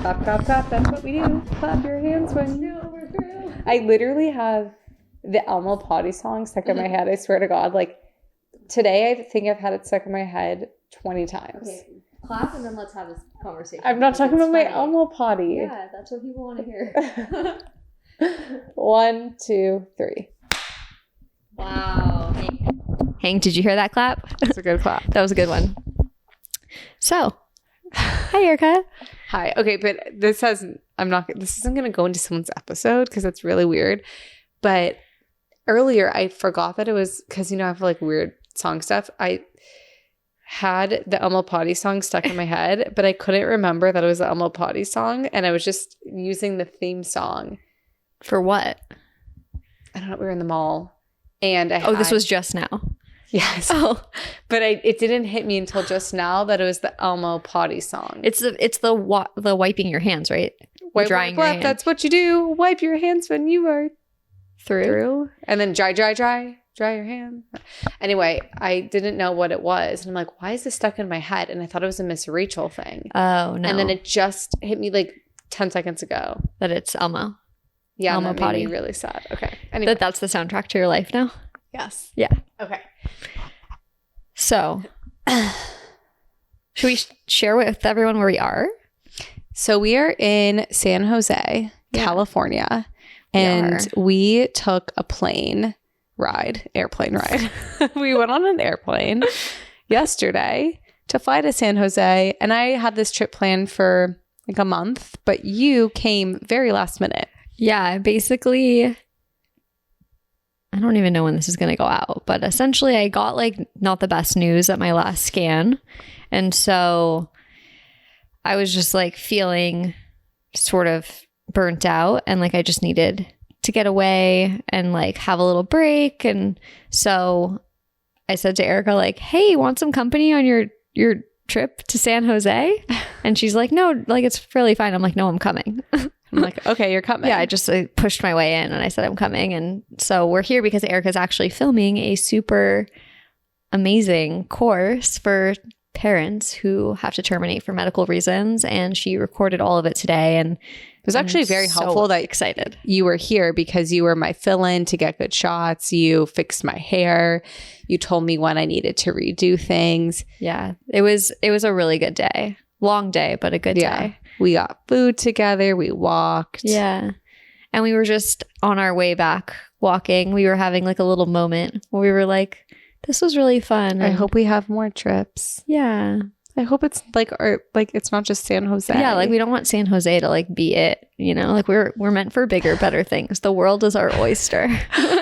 Clap, clap, clap. That's what we do. Clap your hands when we're through. I literally have the Elmo Potty song stuck in my head. I swear to God. Like, today I think I've had it stuck in my head 20 times. Okay, clap and then let's have this conversation. I'm not talking about my Elmo Potty. Yeah, that's what people want to hear. 1, 2, 3. Wow. Hank, did you hear that clap? That's a good clap. That was a good one. So, hi, Erica. Hi. Okay, but this isn't going to go into someone's episode because that's really weird. But earlier I forgot that it was because, I have like weird song stuff. I had the Elmo Potty song stuck in my head, but I couldn't remember that it was the Elmo Potty song. And I was just using the theme song. For what? I don't know. We were in the mall. And this was just now. Yes. Oh, but it didn't hit me until just now that it was the Elmo Potty song. It's the wiping your hands, right? Drying your hands. That's what you do. Wipe your hands when you are through. And then dry your hand. Anyway, I didn't know what it was. And I'm like, why is this stuck in my head? And I thought it was a Miss Rachel thing. Oh, no. And then it just hit me like 10 seconds ago. That it's Elmo. Yeah, Elmo and that Potty. made me really sad. Okay. Anyway. That's the soundtrack to your life now? Yes. Yeah. Okay. So, should we share with everyone where we are? So we are in San Jose, California, and we took a airplane ride. We went on an airplane yesterday to fly to San Jose, and I had this trip planned for like a month, but you came very last minute. Yeah, basically, I don't even know when this is going to go out, but essentially I got like not the best news at my last scan. And so I was just like feeling sort of burnt out and like I just needed to get away and like have a little break. And so I said to Erica like, hey, want some company on your trip to San Jose? And she's like, no, like it's really fine. I'm like, no, I'm coming. I'm like, okay, you're coming. Yeah, I just pushed my way in and I said I'm coming. And so we're here because Erica's actually filming a super amazing course for parents who have to terminate for medical reasons. And she recorded all of it today. And it was actually very helpful that excited you were here because you were my fill-in to get good shots. You fixed my hair. You told me when I needed to redo things. Yeah, it was a really good day. Long day, but a good day. We got food together. We walked. Yeah. And we were just on our way back walking. We were having like a little moment where we were like, this was really fun. I hope we have more trips. Yeah. I hope it's like it's not just San Jose. Yeah, like we don't want San Jose to like be it, like we're meant for bigger, better things. The world is our oyster.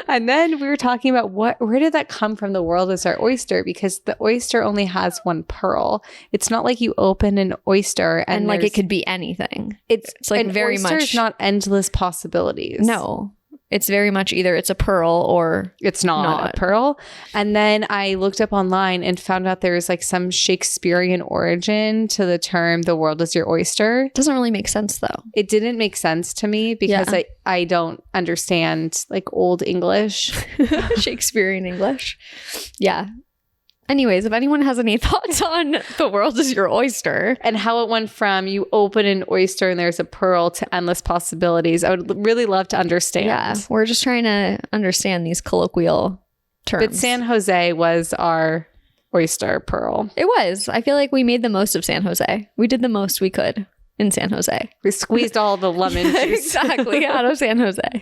And then we were talking about where did that come from? The world is our oyster, because the oyster only has one pearl. It's not like you open an oyster and like it could be anything. It's like very much. Oyster is not endless possibilities. No. It's very much either it's a pearl or it's not a pearl. And then I looked up online and found out there's like some Shakespearean origin to the term "the world is your oyster." It doesn't really make sense though. It didn't make sense to me because I don't understand like old English. Shakespearean English. Yeah. Anyways, if anyone has any thoughts on the world is your oyster and how it went from you open an oyster and there's a pearl to endless possibilities, I would really love to understand. Yeah, we're just trying to understand these colloquial terms. But San Jose was our oyster pearl. It was. I feel like we made the most of San Jose. We did the most we could in San Jose. We squeezed all the lemon juice exactly out of San Jose.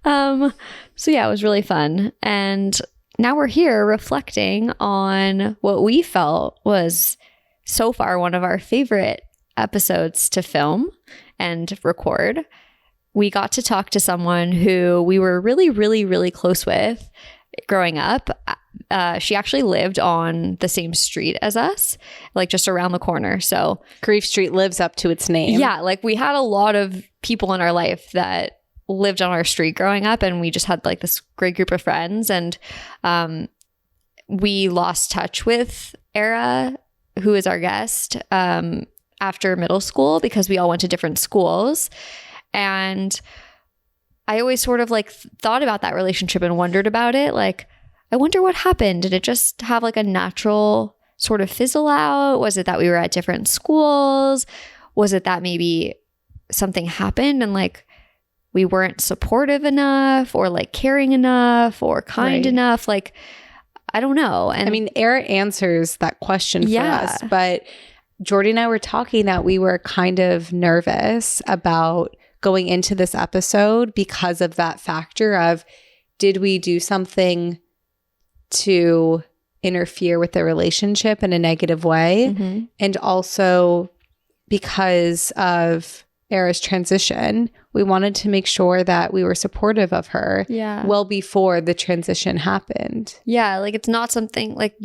So yeah, it was really fun. And now we're here reflecting on what we felt was so far one of our favorite episodes to film and record. We got to talk to someone who we were really, really, really close with growing up. She actually lived on the same street as us, like just around the corner. So Grief Street lives up to its name. Yeah, like we had a lot of people in our life that lived on our street growing up, and we just had like this great group of friends. And we lost touch with Era, who is our guest, after middle school because we all went to different schools. And I always sort of like thought about that relationship and wondered about it. Like, I wonder what happened. Did it just have like a natural sort of fizzle out? Was it that we were at different schools? was it that maybe something happened and like we weren't supportive enough or like caring enough or kind enough? Like, I don't know. And I mean, Era answers that question for us, but Jordy and I were talking that we were kind of nervous about going into this episode because of that factor of, did we do something to interfere with the relationship in a negative way? And also because of Era's transition, we wanted to make sure that we were supportive of her well before the transition happened. Yeah, like it's not something like,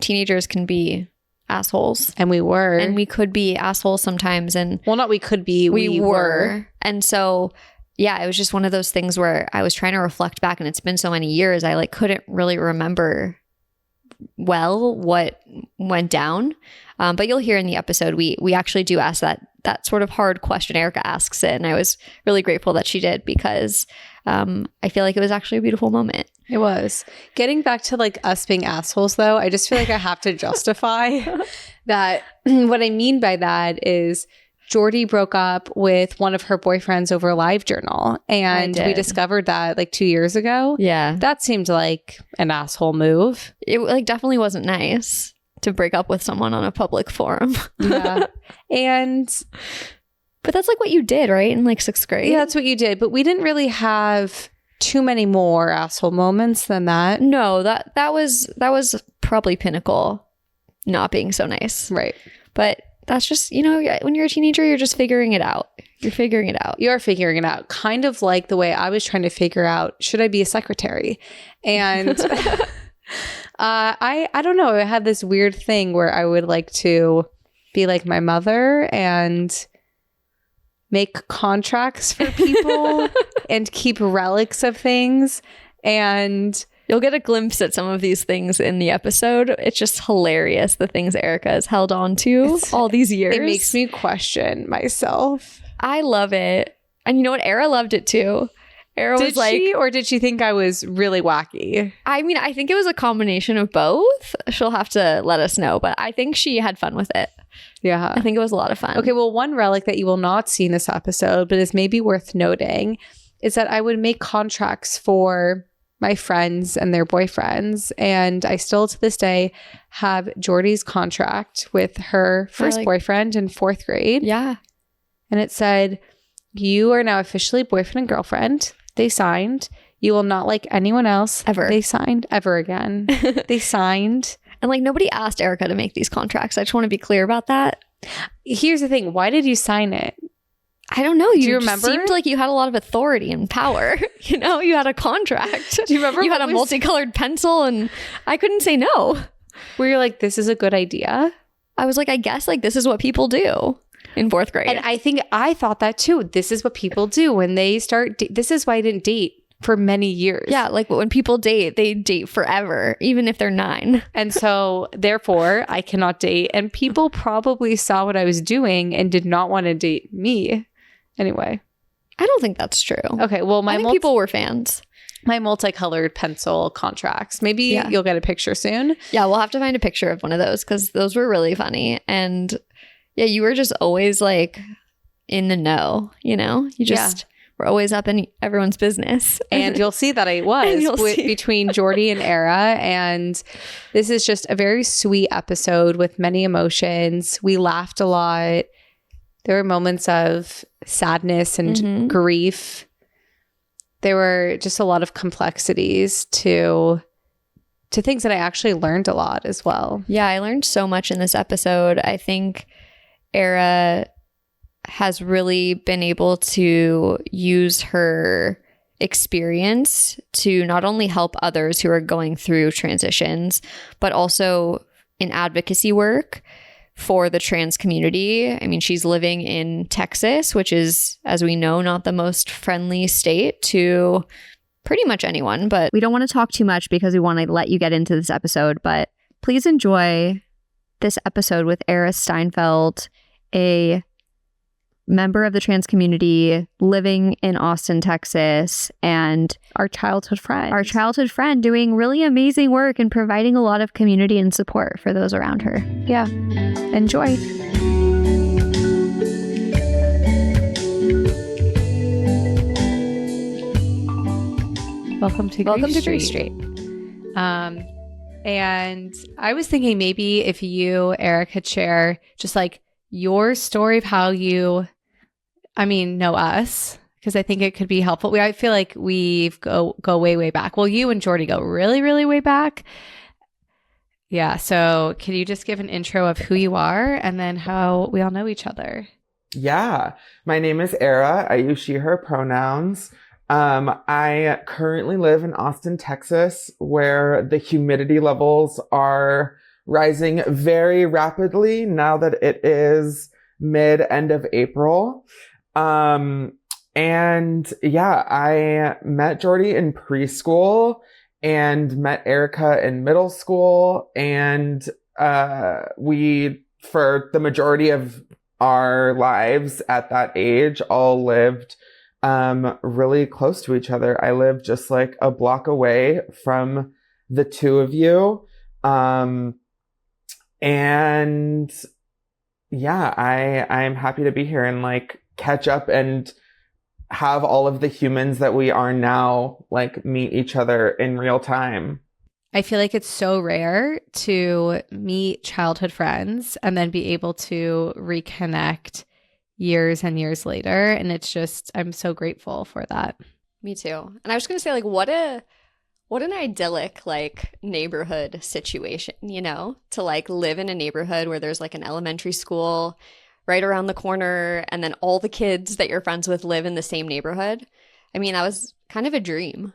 teenagers can be assholes. And we were. And we could be assholes sometimes. And well, not we could be, we were. And so, yeah, it was just one of those things where I was trying to reflect back, and it's been so many years, I like couldn't really remember well what went down. But you'll hear in the episode, we actually do ask that sort of hard question. Erica asks it, and I was really grateful that she did, because I feel like it was actually a beautiful moment. It was. Getting back to like us being assholes though, I just feel like I have to justify that. What I mean by that is Jordy broke up with one of her boyfriends over LiveJournal, and we discovered that like 2 years ago. Yeah. That seemed like an asshole move. It like definitely wasn't nice to break up with someone on a public forum. Yeah. But that's like what you did, right? In like 6th grade. Yeah, that's what you did. But we didn't really have too many more asshole moments than that. No, that was probably pinnacle not being so nice. Right. But that's just, when you're a teenager, you're just figuring it out. You're figuring it out. You're figuring it out. Kind of like the way I was trying to figure out, should I be a secretary? And I don't know. I had this weird thing where I would like to be like my mother and make contracts for people and keep relics of things. And you'll get a glimpse at some of these things in the episode. It's just hilarious, the things Erica has held on to all these years. It makes me question myself. I love it. And you know what? Era loved it too. Era was like... Did she, or did she think I was really wacky? I mean, I think it was a combination of both. She'll have to let us know, but I think she had fun with it. Yeah. I think it was a lot of fun. Okay, well, one relic that you will not see in this episode, but is maybe worth noting, is that I would make contracts for my friends and their boyfriends. And I still to this day have Jordy's contract with her first boyfriend in 4th grade. Yeah. And it said, you are now officially boyfriend and girlfriend. They signed. You will not like anyone else. Ever. They signed. Ever again. They signed. And like nobody asked Erica to make these contracts. I just want to be clear about that. Here's the thing. Why did you sign it? I don't know. Do you remember? Seemed like you had a lot of authority and power. You had a contract. Do you remember? You had a multicolored pencil, and I couldn't say no. Where you're like, this is a good idea. I was like, I guess like this is what people do in 4th grade. And I thought that too. This is what people do when they start. This is why I didn't date for many years. Yeah, like when people date, they date forever, even if they're 9. And so therefore I cannot date. And people probably saw what I was doing and did not want to date me. Anyway. I don't think that's true. Okay, well, I think people were fans. My multicolored pencil contracts. Maybe you'll get a picture soon. Yeah, we'll have to find a picture of one of those, because those were really funny. And yeah, you were just always like in the know, You just were always up in everyone's business. And you'll see that I was between Jordy and Era. And this is just a very sweet episode with many emotions. We laughed a lot. There were moments of sadness and grief. There were just a lot of complexities to things that I actually learned a lot as well. Yeah, I learned so much in this episode. I think Era has really been able to use her experience to not only help others who are going through transitions, but also in advocacy work for the trans community. I mean, she's living in Texas, which is, as we know, not the most friendly state to pretty much anyone. But we don't want to talk too much because we want to let you get into this episode. But please enjoy this episode with Era Steinfeld, a member of the trans community living in Austin, Texas, and our childhood friend doing really amazing work and providing a lot of community and support for those around her. Yeah. Enjoy. Welcome to Grief Street. And I was thinking maybe if you, Eric, could share just like your story of how you, know us, because I think it could be helpful. I feel like we go way, way back. Well, you and Jordy go really, really way back. Yeah. So can you just give an intro of who you are and then how we all know each other? Yeah. My name is Era. I use she, her pronouns. I currently live in Austin, Texas, where the humidity levels are rising very rapidly now that it is end of April. And yeah, I met Jordy in preschool and met Erica in middle school. And, we, for the majority of our lives at that age, all lived really close to each other. I live just like a block away from the two of you. And yeah, I'm happy to be here and like catch up and have all of the humans that we are now like meet each other in real time. I feel like it's so rare to meet childhood friends and then be able to reconnect years and years later. And it's just, I'm so grateful for that. Me too. And I was going to say, like, what an idyllic, like, neighborhood situation, you know, to like live in a neighborhood where there's like an elementary school right around the corner and then all the kids that you're friends with live in the same neighborhood. I mean, that was kind of a dream.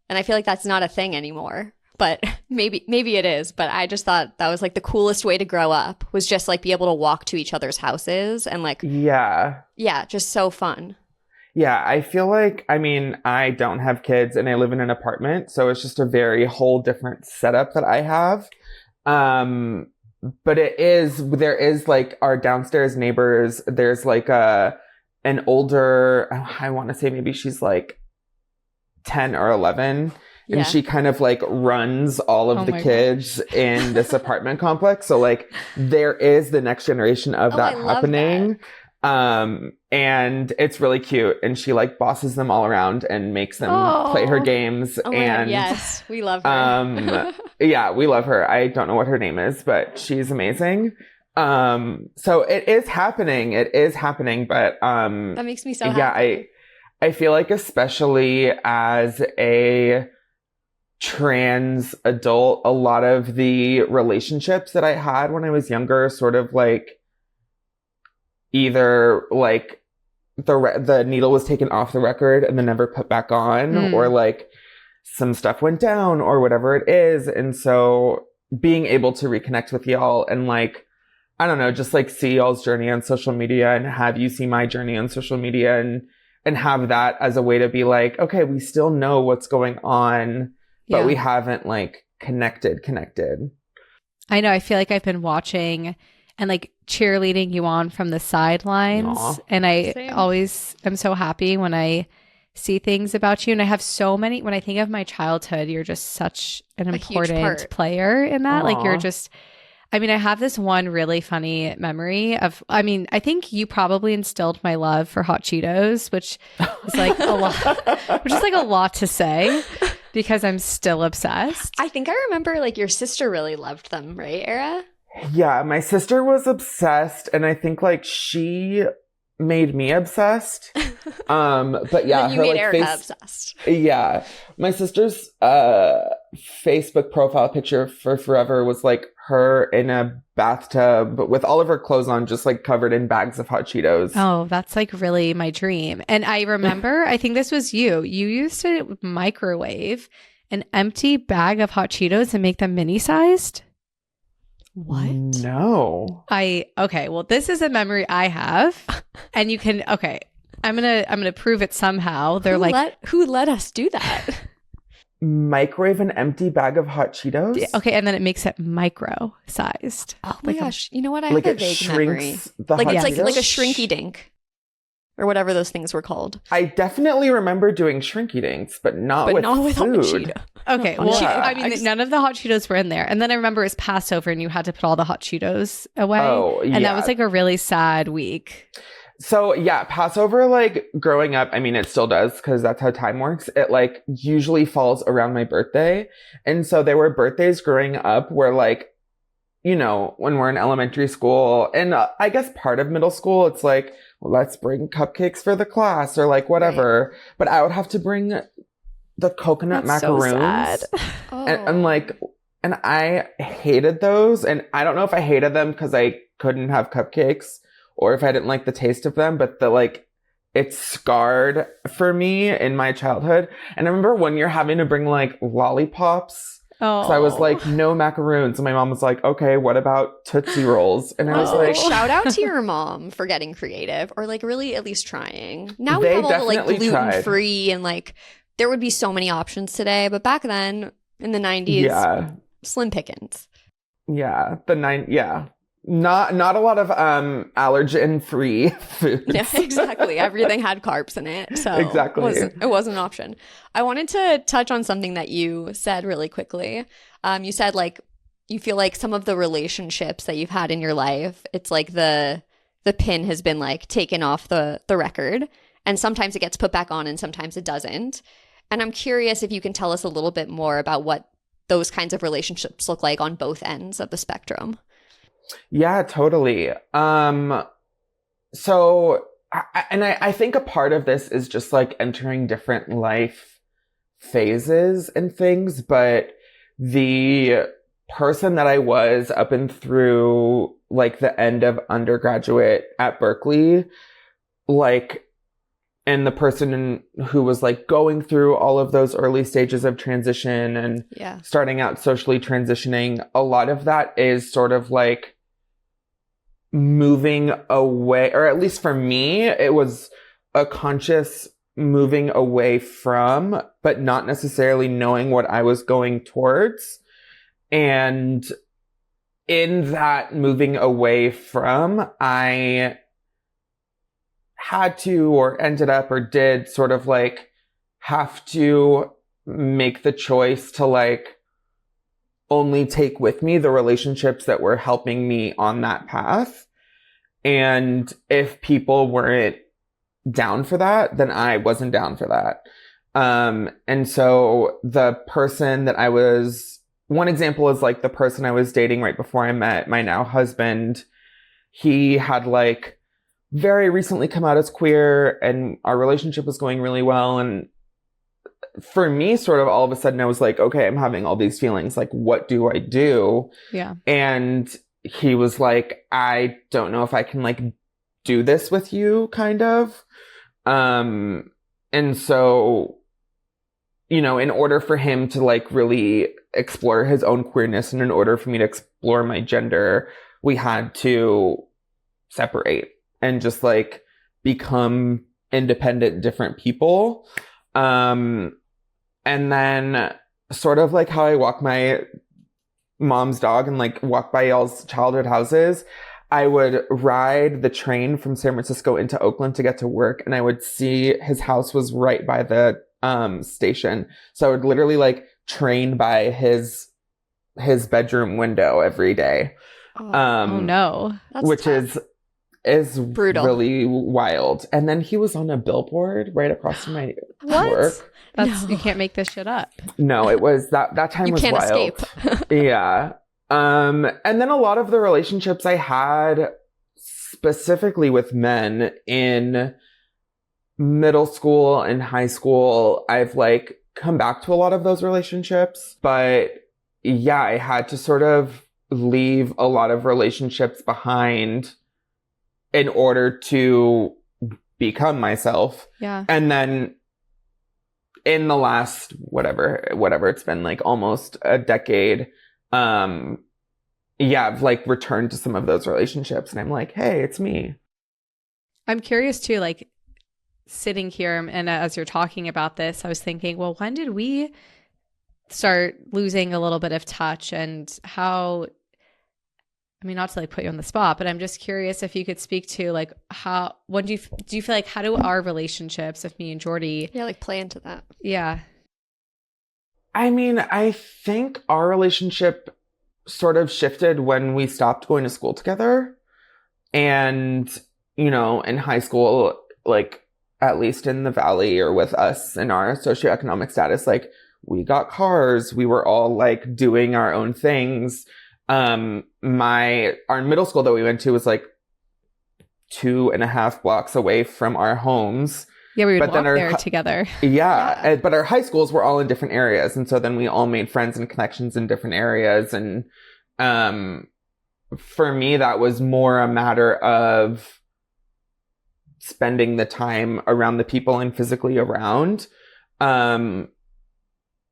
And I feel like that's not a thing anymore. But maybe it is. But I just thought that was like the coolest way to grow up, was just like be able to walk to each other's houses and like, yeah, just so fun. Yeah, I feel like, I don't have kids and I live in an apartment, so it's just a very whole different setup that I have. But there is like our downstairs neighbors, there's like an older, I want to say maybe she's like 10 or 11. And she kind of like runs all of the kids in this apartment complex. So like there is the next generation of that happening. And it's really cute. And she like bosses them all around and makes them play her games. Oh and God, yes, we love her. Yeah, we love her. I don't know what her name is, but she's amazing. So it is happening. But that makes me so happy. Yeah, I feel like especially as a trans adult, a lot of the relationships that I had when I was younger sort of like either like the needle was taken off the record and then never put back on, or like some stuff went down or whatever it is. And so being able to reconnect with y'all and like, I don't know, just like see y'all's journey on social media and have you see my journey on social media and have that as a way to be like, okay, we still know what's going on, but we haven't like connected. I know. I feel like I've been watching and like cheerleading you on from the sidelines. Aww. And I always am so happy when I see things about you. And I have so many, when I think of my childhood, you're just such an important player in that. Aww. Like you're just, I have this one really funny memory of, I think you probably instilled my love for hot Cheetos, which is like a lot to say. Because I'm still obsessed. I think I remember like your sister really loved them, right, Era? Yeah, my sister was obsessed, and I think like she made me obsessed. But yeah, and you made Erica obsessed. Yeah, my sister's Facebook profile picture for forever was like her in a bathtub with all of her clothes on, just like covered in bags of hot Cheetos. Oh, that's like really my dream. And I remember, I think this was you. You used to microwave an empty bag of hot Cheetos and make them mini-sized. What? No. Okay, well, this is a memory I have. And you can, okay, I'm gonna prove it somehow. They're who let us do that? Microwave an empty bag of hot Cheetos? Okay, and then it makes it micro-sized. Oh my gosh. You know what? I like have a it vague memory. Like it's like a shrinky dink. Or whatever those things were called. I definitely remember doing shrinky dinks, but not with hot food. Cheeto. Okay, well, none of the hot Cheetos were in there. And then I remember it was Passover and you had to put all the hot Cheetos away. Oh, yeah. And that was like a really sad week. So yeah, Passover, like growing up, I mean, it still does because that's how time works. It like usually falls around my birthday. And so there were birthdays growing up where like, you know, when we're in elementary school and I guess part of middle school, it's like, well, let's bring cupcakes for the class or like whatever. Right. But I would have to bring the coconut macaroons. So sad. And like, and I hated those. And I don't know if I hated them because I couldn't have cupcakes or if I didn't like the taste of them, but the like, it's scarred for me in my childhood. And I remember one year having to bring like lollipops. So I was like, no macaroons. And my mom was like, okay, what about Tootsie Rolls? And I was like, shout out to your mom for getting creative or like really at least trying. Now we have all the like gluten-free and like there would be so many options today. But back then in the 90s, slim pickings. Yeah. Not a lot of allergen-free foods. Yeah, exactly. Everything had carbs in it. So exactly. It wasn't an option. I wanted to touch on something that you said really quickly. You said like you feel like some of the relationships that you've had in your life, it's like the pin has been like taken off the record. And sometimes it gets put back on and sometimes it doesn't. And I'm curious if you can tell us a little bit more about what those kinds of relationships look like on both ends of the spectrum. Yeah, totally. So, I think a part of this is just like entering different life phases and things, but the person that I was up and through like the end of undergraduate at Berkeley, like, and the person who was like going through all of those early stages of transition and starting out socially transitioning, a lot of that is sort of like moving away, or at least for me, it was a conscious moving away from, but not necessarily knowing what I was going towards. And in that moving away from, I had to, or ended up, or did sort of like have to make the choice to like only take with me the relationships that were helping me on that path. And if people weren't down for that, then I wasn't down for that. And so the person that I was, one example is like the person I was dating right before I met my now husband. He had like very recently come out as queer and our relationship was going really well. And for me, sort of all of a sudden I was like, okay, I'm having all these feelings. Like, what do I do? Yeah. And he was like, I don't know if I can like do this with you, kind of. And so, you know, in order for him to like really explore his own queerness and in order for me to explore my gender, we had to separate and just like become independent, different people. And then sort of like how I walk my mom's dog and like walk by y'all's childhood houses, I would ride the train from San Francisco into Oakland to get to work. And I would see his house was right by the station. So I would literally like train by his bedroom window every day. Oh no. That's which tough. is brutal, really wild. And then he was on a billboard right across from my work. You can't make this shit up. No, it was that time was wild. Escape. Yeah. And then a lot of the relationships I had specifically with men in middle school and high school, I've like come back to a lot of those relationships, but yeah, I had to sort of leave a lot of relationships behind in order to become myself. Yeah. And then in the last whatever it's been, like almost a decade, I've like returned to some of those relationships and I'm like, hey, it's me. I'm curious too, like sitting here and as you're talking about this, I was thinking, well, when did we start losing a little bit of touch and how, I mean, not to like put you on the spot, but I'm just curious if you could speak to like how, when do you feel like, how do our relationships with me and Jordy? Yeah, like play into that. Yeah. I mean, I think our relationship sort of shifted when we stopped going to school together. And you know, in high school, like, at least in the Valley or with us and our socioeconomic status, like, we got cars. We were all like doing our own things. Our middle school that we went to was like 2.5 blocks away from our homes. Yeah, we would But walk then there together. Yeah, but our high schools were all in different areas. And so then we all made friends and connections in different areas. And for me, that was more a matter of spending the time around the people I'm physically around.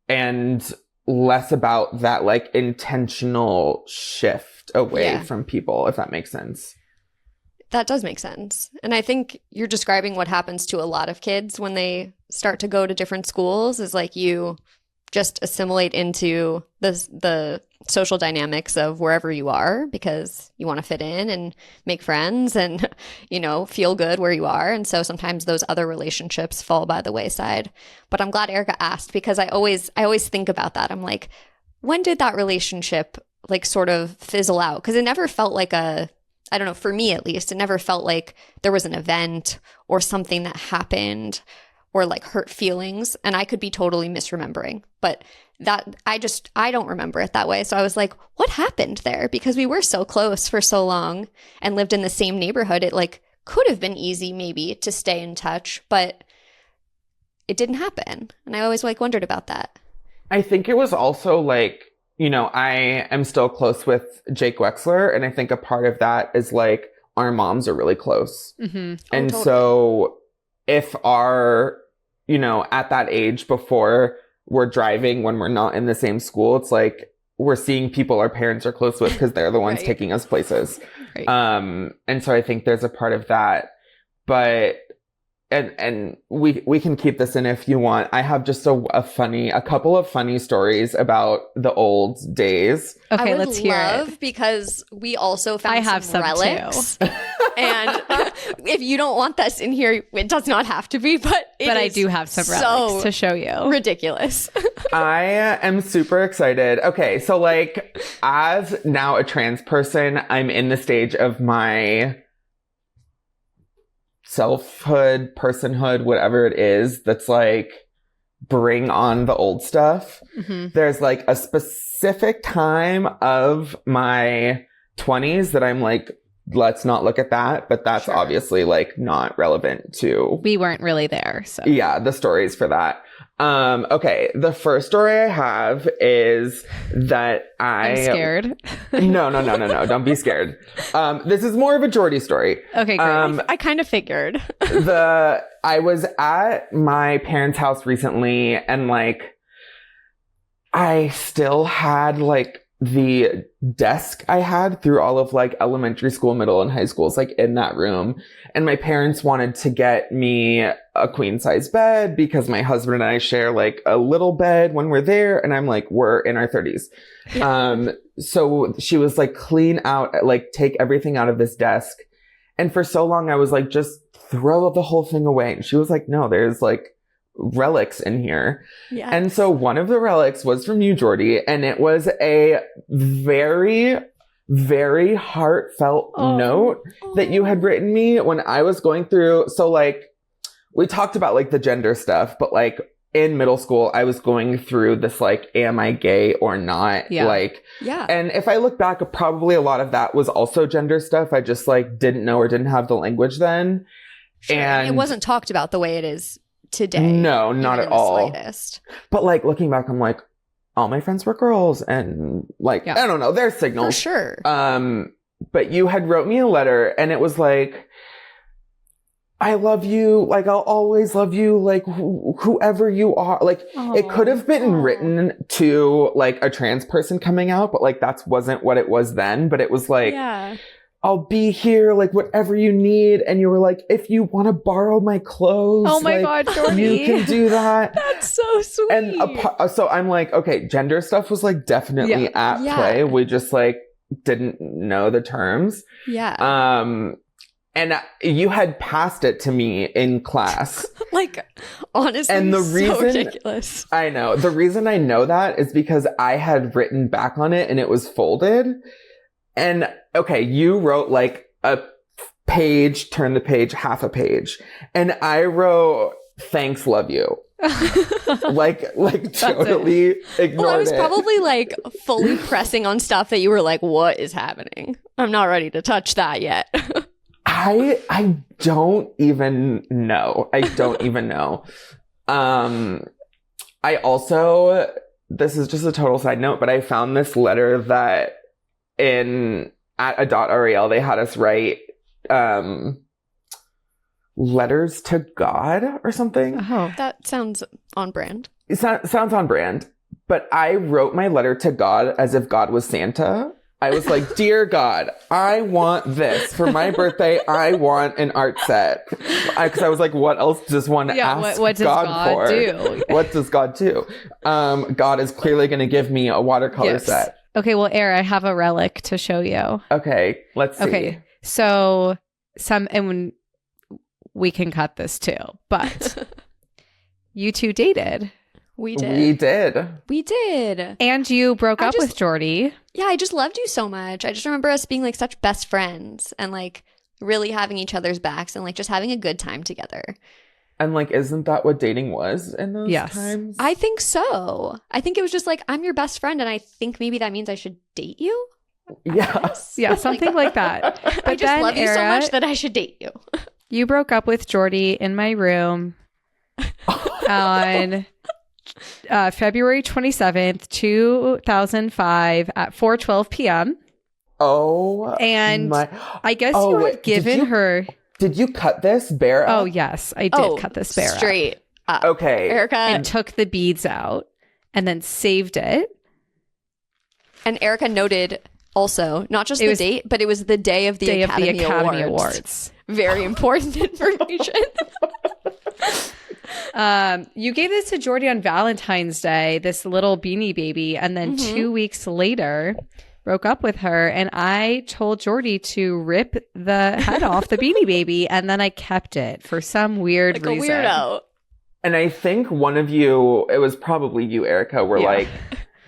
And less about that like intentional shift away from people, if that makes sense. That does make sense. And I think you're describing what happens to a lot of kids when they start to go to different schools is like you just assimilate into the social dynamics of wherever you are because you want to fit in and make friends and, you know, feel good where you are. And so sometimes those other relationships fall by the wayside. But I'm glad Erica asked because I always think about that. I'm like, when did that relationship like sort of fizzle out? Because it never felt like I don't know, for me at least, it never felt like there was an event or something that happened or like hurt feelings. And I could be totally misremembering, but I don't remember it that way. So I was like, what happened there? Because we were so close for so long and lived in the same neighborhood. It like could have been easy maybe to stay in touch, but it didn't happen. And I always like wondered about that. I think it was also like, you know, I am still close with Jake Wexler. And I think a part of that is like our moms are really close. Mm-hmm. And totally. So if you know, at that age before we're driving when we're not in the same school, it's like we're seeing people our parents are close with because they're the ones Right. taking us places. Right. And so I think there's a part of that. But and we can keep this in if you want. I have just a couple of funny stories about the old days. Okay, I would let's hear love it. because we also found I have some some relics. And if you don't want this in here, it does not have to be, but I do have some relics to show you. Ridiculous. I am super excited. Okay, so like as now a trans person, I'm in the stage of my selfhood, personhood, whatever it is, that's like bring on the old stuff. Mm-hmm. There's like a specific time of my 20s that I'm like, let's not look at that. But that's Sure. obviously like not relevant to, We weren't really there, so. yeah, the stories for that. Okay, the first story I have is that I'm scared. No, don't be scared. This is more of a Geordie story. Okay, great. I kind of figured. I was at my parents' house recently and like I still had like the desk I had through all of like elementary school, middle and high schools, like in that room. And my parents wanted to get me a queen size bed because my husband and I share like a little bed when we're there. And I'm like, we're in our 30s. So she was like, clean out, like take everything out of this desk. And for so long I was like, just throw the whole thing away. And she was like, no, there's like relics in here. Yeah. And so one of the relics was from you, Geordie, and it was a very, very heartfelt note that you had written me when I was going through. So like we talked about like the gender stuff, but like in middle school, I was going through this like, am I gay or not? Yeah. Like, Yeah. and if I look back, probably a lot of that was also gender stuff. I just like didn't know or didn't have the language then. Sure. And it wasn't talked about the way it is today. No, not at all. Slightest. But like looking back, I'm like, all my friends were girls and like, I don't know, there's For signals. sure. But you had wrote me a letter and it was like, I love you. Like, I'll always love you. Like whoever you are. Like it could have been written to like a trans person coming out, but like that wasn't what it was then. But it was like, Yeah. I'll be here, like whatever you need. And you were like, if you want to borrow my clothes, Oh my like, God, Geordie. you can do that. That's so sweet. And so I'm like, okay, gender stuff was like definitely at play. We just like didn't know the terms. Yeah. And you had passed it to me in class. Like, honestly, And the so reason- ridiculous. I know. The reason I know that is because I had written back on it and it was folded. And okay, you wrote like a page, turn the page, half a page. And I wrote, thanks, love you. like totally ignored Well, I was it. probably like fully pressing on stuff that you were like, what is happening? I'm not ready to touch that yet. I don't even know. I don't even know. I also, this is just a total side note, but I found this letter that at a.rel they had us write letters to God or something. Oh. That sounds on brand. It sounds on brand, but I wrote my letter to God as if God was Santa. I was like, dear God, I want this. For my birthday, I want an art set. Because I was like, what else does one ask what does God for? do? What does God do? God is clearly going to give me a watercolor set. Okay, well, Era, I have a relic to show you. Okay, let's see. Okay, so and we can cut this too, but you two dated. We did. We did. And you broke up with Jordy. Yeah, I just loved you so much. I just remember us being like such best friends and like really having each other's backs and like just having a good time together. And like, isn't that what dating was in those Yes. times? I think so. I think it was just like, I'm your best friend and I think maybe that means I should date you. Yeah. Yeah, something like that. But I just love you so much that I should date you. You broke up with Jordy in my room on February 27th, 2005 at 4:12 p.m. Oh, and my. I guess you had given her. Did you cut this bare up? Oh, yes, I did cut this bare straight up. Okay. Erica. And took the beads out and then saved it. And Erica noted also, not just the date, but it was the day of the Academy Awards. Very important information. You gave this to Jordy on Valentine's Day, this little beanie baby, and then 2 weeks later broke up with her, and I told Jordy to rip the head off the beanie baby, and then I kept it for some weird like reason. A weirdo. And I think one of you, it was probably you, Erica, were like,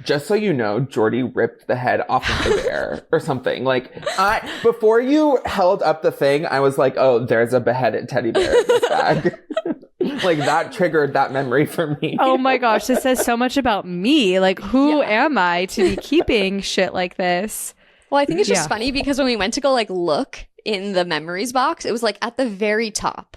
just so you know, Jordy ripped the head off of the bear or something. Like, before you held up the thing, I was like, oh, there's a beheaded teddy bear in this bag. Like, that triggered that memory for me. Oh my gosh, this says so much about me. Like, who am I to be keeping shit like this? Well, I think it's just funny because when we went to go like look in the memories box, it was like at the very top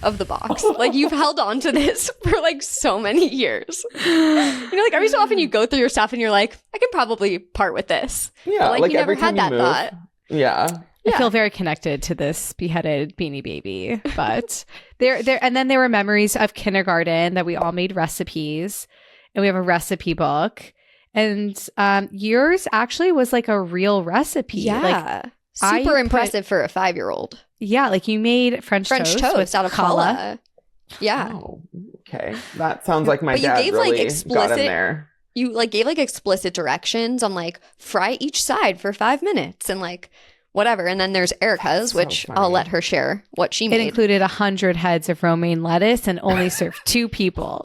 of the box. Like, you've held on to this for like so many years. You know, like every so often you go through your stuff and you're like, I can probably part with this. Yeah, but, like you never every time had that you move. thought. Yeah. I feel very connected to this beheaded beanie baby, but and then there were memories of kindergarten that we all made recipes, and we have a recipe book, and yours actually was like a real recipe. Yeah, like, super impressive for a 5-year-old. Yeah, like you made French toast with out of challah. Yeah. Oh, okay. That sounds like my but dad you gave, really like, explicit, got in there. You like gave like explicit directions on like fry each side for 5 minutes and like whatever. And then there's Erica's, which I'll let her share what she made. It included 100 heads of romaine lettuce and only served 2 people.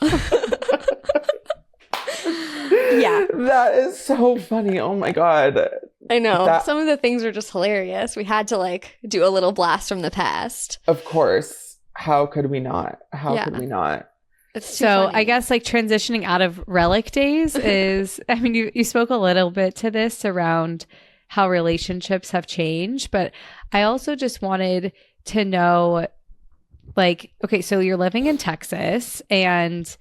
Yeah. That is so funny. Oh my God. I know. Some of the things are just hilarious. We had to like do a little blast from the past. Of course. How could we not? How could we not? It's so funny. I guess like transitioning out of relic days is, I mean, you spoke a little bit to this around how relationships have changed, but I also just wanted to know, like, okay, so you're living in Texas, and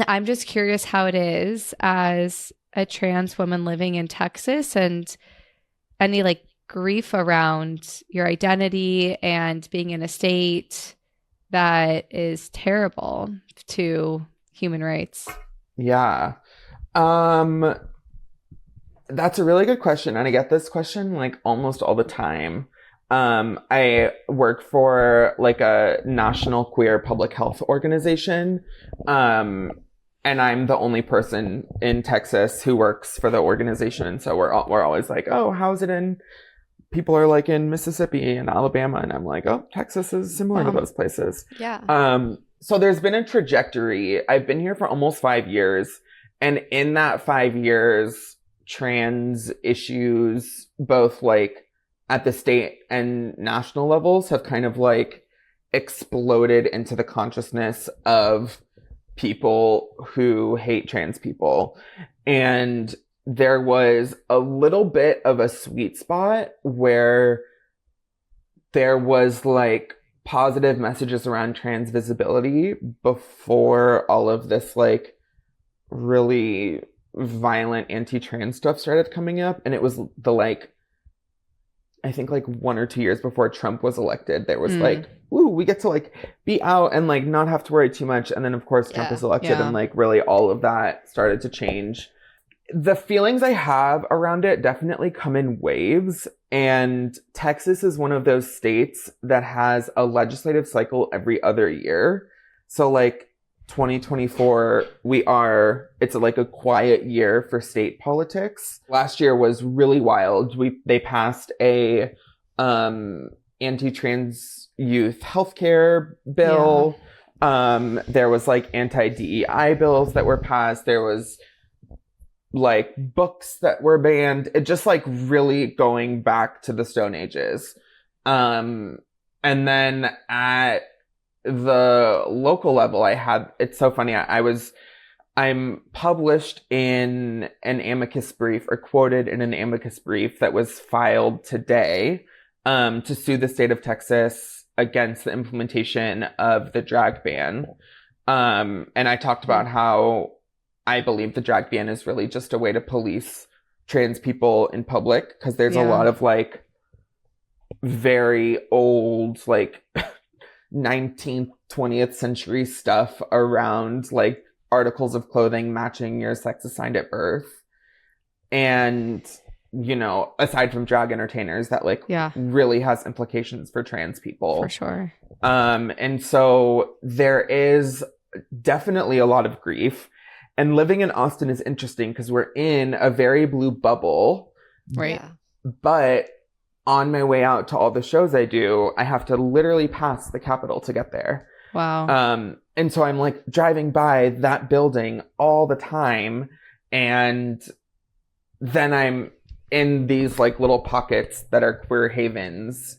I'm just curious how it is as a trans woman living in Texas, and any like grief around your identity and being in a state that is terrible to human rights. Yeah. That's a really good question. And I get this question like almost all the time. I work for like a national queer public health organization. And I'm the only person in Texas who works for the organization. And so we're always like, oh, how's it in? People are like in Mississippi and Alabama. And I'm like, oh, Texas is similar to those places. Yeah. So there's been a trajectory. I've been here for almost 5 years. And in that 5 years, trans issues, both like at the state and national levels have kind of like exploded into the consciousness of people who hate trans people. And there was a little bit of a sweet spot where there was like positive messages around trans visibility before all of this like really violent anti-trans stuff started coming up. And it was the like, I think like 1 or 2 years before Trump was elected, there was like, ooh, we get to like be out and like not have to worry too much. And then of course Trump was elected and like really all of that started to change. The feelings I have around it definitely come in waves. And Texas is one of those states that has a legislative cycle every other year. So like 2024, it's like a quiet year for state politics. Last year was really wild. They passed a anti-trans youth healthcare bill. There was like anti-DEI bills that were passed. There was like books that were banned. It just like really going back to the Stone Ages. And then at the local level, it's so funny. I'm published in an amicus brief or quoted in an amicus brief that was filed today, to sue the state of Texas against the implementation of the drag ban. And I talked about how I believe the drag ban is really just a way to police trans people in public, because there's a lot of like very old, like 19th, 20th century stuff around like articles of clothing matching your sex assigned at birth. And, you know, aside from drag entertainers, that like really has implications for trans people. For sure. And so there is definitely a lot of grief. And living in Austin is interesting because we're in a very blue bubble. Right. Yeah. But on my way out to all the shows I do, I have to literally pass the Capitol to get there. Wow. And so I'm like driving by that building all the time. And then I'm in these like little pockets that are queer havens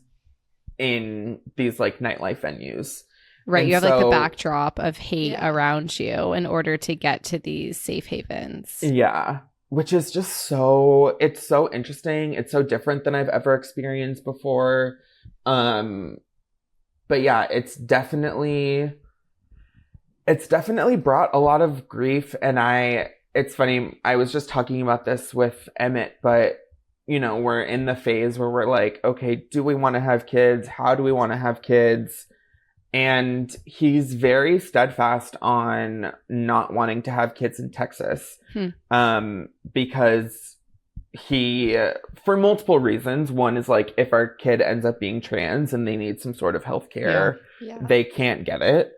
in these like nightlife venues. Right. And you have like the so- backdrop of hate around you in order to get to these safe havens. Yeah. Which is just it's so interesting. It's so different than I've ever experienced before. But yeah, it's definitely brought a lot of grief. And it's funny, I was just talking about this with Emmett, but you know, we're in the phase where we're like, okay, do we want to have kids? How do we want to have kids? And he's very steadfast on not wanting to have kids in Texas, because for multiple reasons. One is like, if our kid ends up being trans and they need some sort of health care, they can't get it.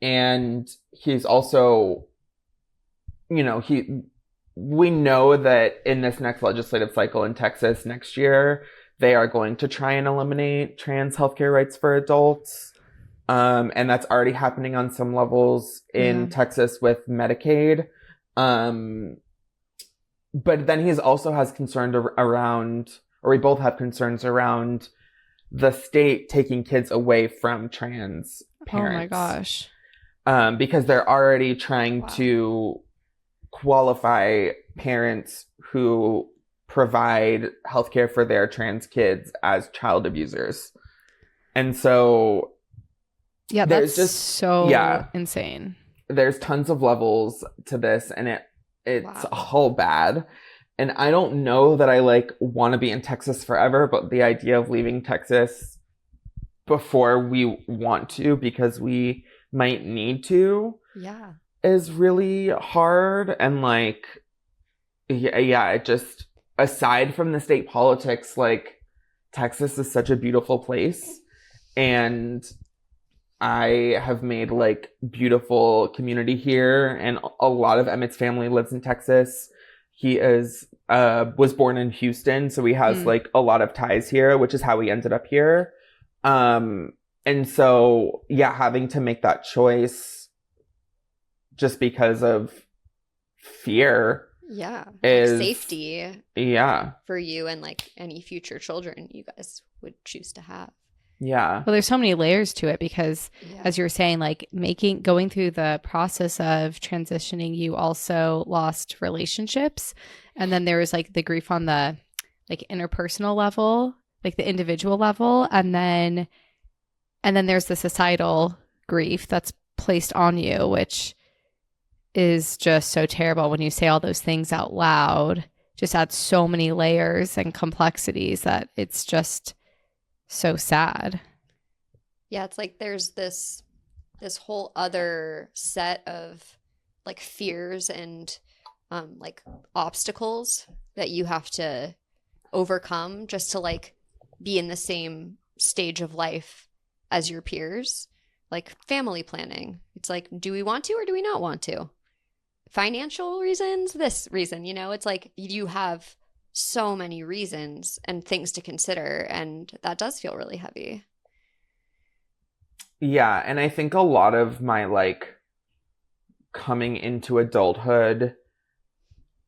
And he's also, you know, we know that in this next legislative cycle in Texas next year, they are going to try and eliminate trans healthcare rights for adults. And that's already happening on some levels in Texas with Medicaid. But then he also has concerns around, or we both have concerns around the state taking kids away from trans parents. Oh my gosh. Because they're already trying to qualify parents who provide healthcare for their trans kids as child abusers. And so yeah, there's that's just so insane. There's tons of levels to this, and it's all bad. And I don't know that I like want to be in Texas forever, but the idea of leaving Texas before we want to, because we might need to, is really hard. And like, it just, aside from the state politics, like Texas is such a beautiful place. And I have made like beautiful community here, and a lot of Emmett's family lives in Texas. He was born in Houston, so he has like a lot of ties here, which is how he ended up here. And so, having to make that choice just because of fear Yeah. is like safety yeah. for you and like any future children you guys would choose to have. Yeah. Well, there's so many layers to it because, Yeah. as you were saying, like going through the process of transitioning, you also lost relationships. And then there was like the grief on the like interpersonal level, like the individual level. And then there's the societal grief that's placed on you, which is just so terrible when you say all those things out loud. Just adds so many layers and complexities that it's just so sad. Yeah, it's like there's this whole other set of like fears and like obstacles that you have to overcome just to like be in the same stage of life as your peers. Like family planning. It's like, do we want to or do we not want to? Financial reasons, this reason, you know, it's like you have so many reasons and things to consider, and that does feel really heavy. Yeah, and I think a lot of my like coming into adulthood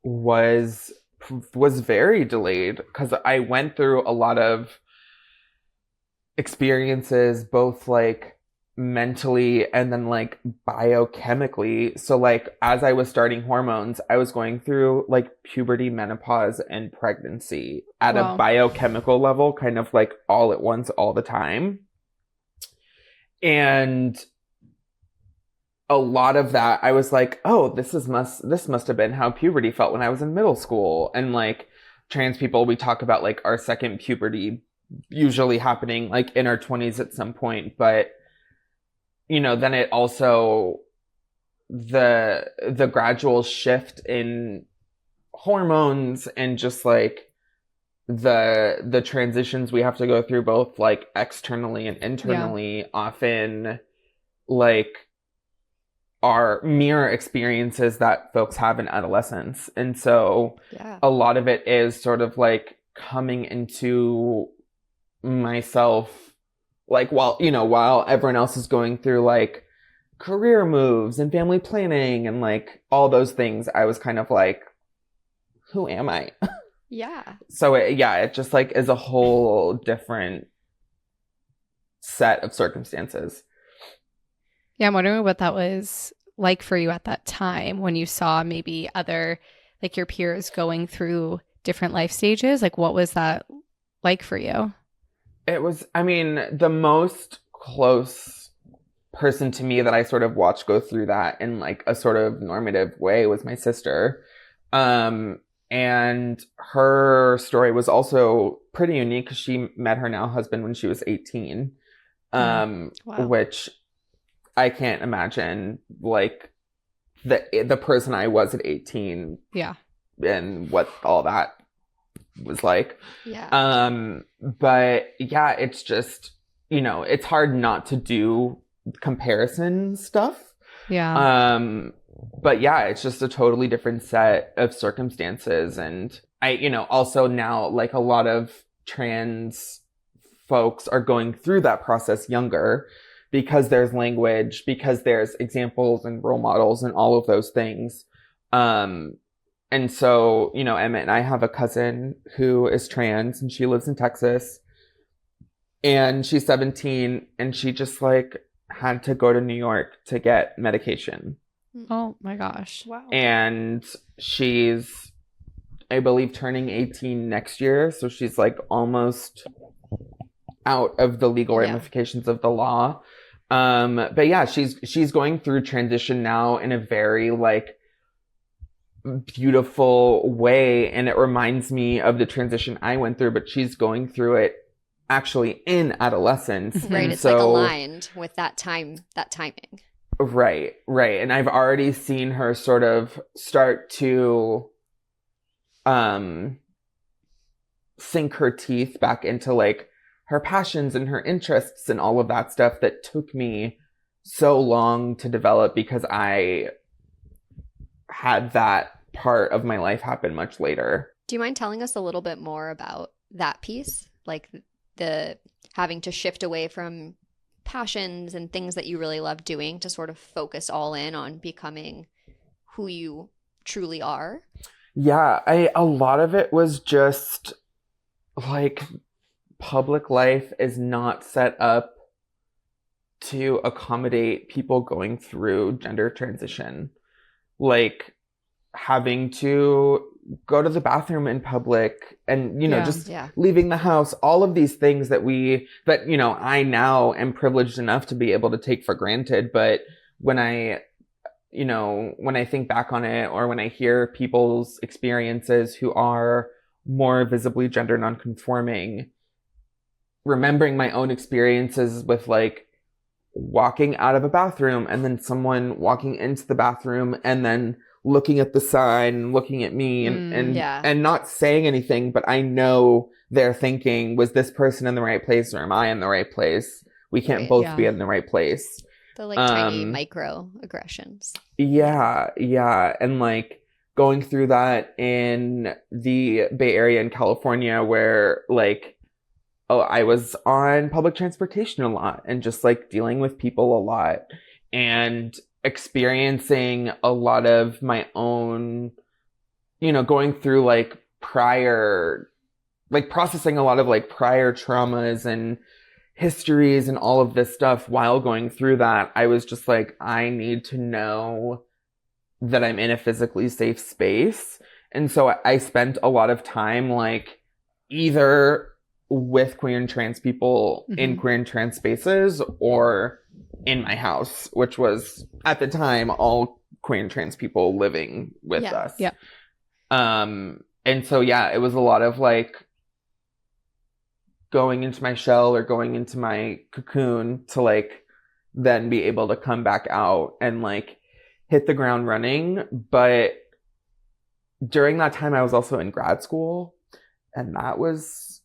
was very delayed because I went through a lot of experiences, both like mentally and then like biochemically. So like as I was starting hormones, I was going through like puberty, menopause, and pregnancy at Wow. a biochemical level, kind of like all at once, all the time. And a lot of that, I was like, oh, this must have been how puberty felt when I was in middle school. And like trans people, we talk about like our second puberty usually happening like in our 20s at some point, but you know, then it also the gradual shift in hormones and just like the transitions we have to go through both like externally and internally often like are mirror experiences that folks have in adolescence. And so Yeah. a lot of it is sort of like coming into myself like while everyone else is going through like career moves and family planning and like all those things, I was kind of like, who am I? Yeah. So it just like is a whole different set of circumstances. Yeah, I'm wondering what that was like for you at that time when you saw maybe other, like your peers going through different life stages. Like, what was that like for you? It was, I mean, the most close person to me that I sort of watched go through that in like a sort of normative way was my sister. And her story was also pretty unique because she met her now husband when she was 18. Wow. Which I can't imagine like the person I was at 18. Yeah. And what all that was like. Yeah. But yeah, it's just, you know, it's hard not to do comparison stuff. Yeah. But yeah, it's just a totally different set of circumstances. And I, you know, also now like a lot of trans folks are going through that process younger because there's language, because there's examples and role models and all of those things. And so, you know, Emmett and I have a cousin who is trans and she lives in Texas and she's 17 and she just like had to go to New York to get medication. Oh my gosh. Wow. And she's, I believe, turning 18 next year. So she's like almost out of the legal ramifications of the law. But yeah, she's going through transition now in a very like beautiful way, and it reminds me of the transition I went through, but she's going through it actually in adolescence. Right. And It's so, like aligned with that timing. Right. And I've already seen her sort of start to sink her teeth back into like her passions and her interests and all of that stuff that took me so long to develop because I had that part of my life happen much later. Do you mind telling us a little bit more about that piece? Like the having to shift away from passions and things that you really love doing to sort of focus all in on becoming who you truly are? Yeah, a lot of it was just like public life is not set up to accommodate people going through gender transition. Like having to go to the bathroom in public and, Yeah. just Yeah. leaving the house, all of these things that I now am privileged enough to be able to take for granted. But when when I think back on it, or when I hear people's experiences who are more visibly gender nonconforming, remembering my own experiences with like walking out of a bathroom and then someone walking into the bathroom and then looking at the sign, looking at me and not saying anything, but I know they're thinking, was this person in the right place or am I in the right place? We can't both be in the right place. The like tiny microaggressions. Yeah. And like going through that in the Bay Area in California where like, I was on public transportation a lot and just like dealing with people a lot and experiencing a lot of my own, going through like processing a lot of like prior traumas and histories and all of this stuff. While going through that, I was just like, I need to know that I'm in a physically safe space. And so I spent a lot of time like either with queer and trans people in queer and trans spaces or in my house, which was at the time all queer and trans people living with us. Yeah. And so, it was a lot of like going into my shell or going into my cocoon to like then be able to come back out and like hit the ground running. But during that time, I was also in grad school, and that was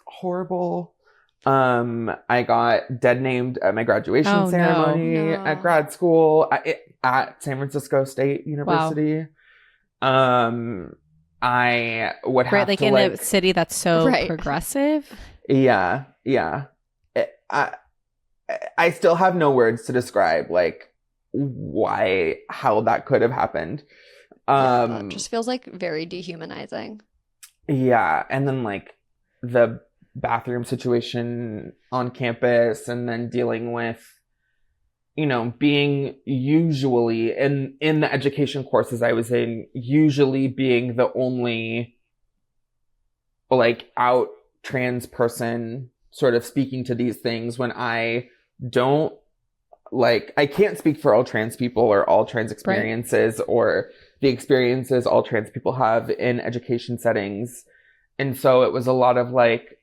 horrible. I got dead named at my graduation ceremony at grad school at San Francisco State University. Wow. I would have like to in a city that's so progressive. Yeah. I still have no words to describe like how that could have happened. That just feels like very dehumanizing. Yeah, and then like the bathroom situation on campus, and then dealing with being usually in the education courses I was in, usually being the only like out trans person sort of speaking to these things, when I can't speak for all trans people or all trans experiences or the experiences all trans people have in education settings. And so it was a lot of like,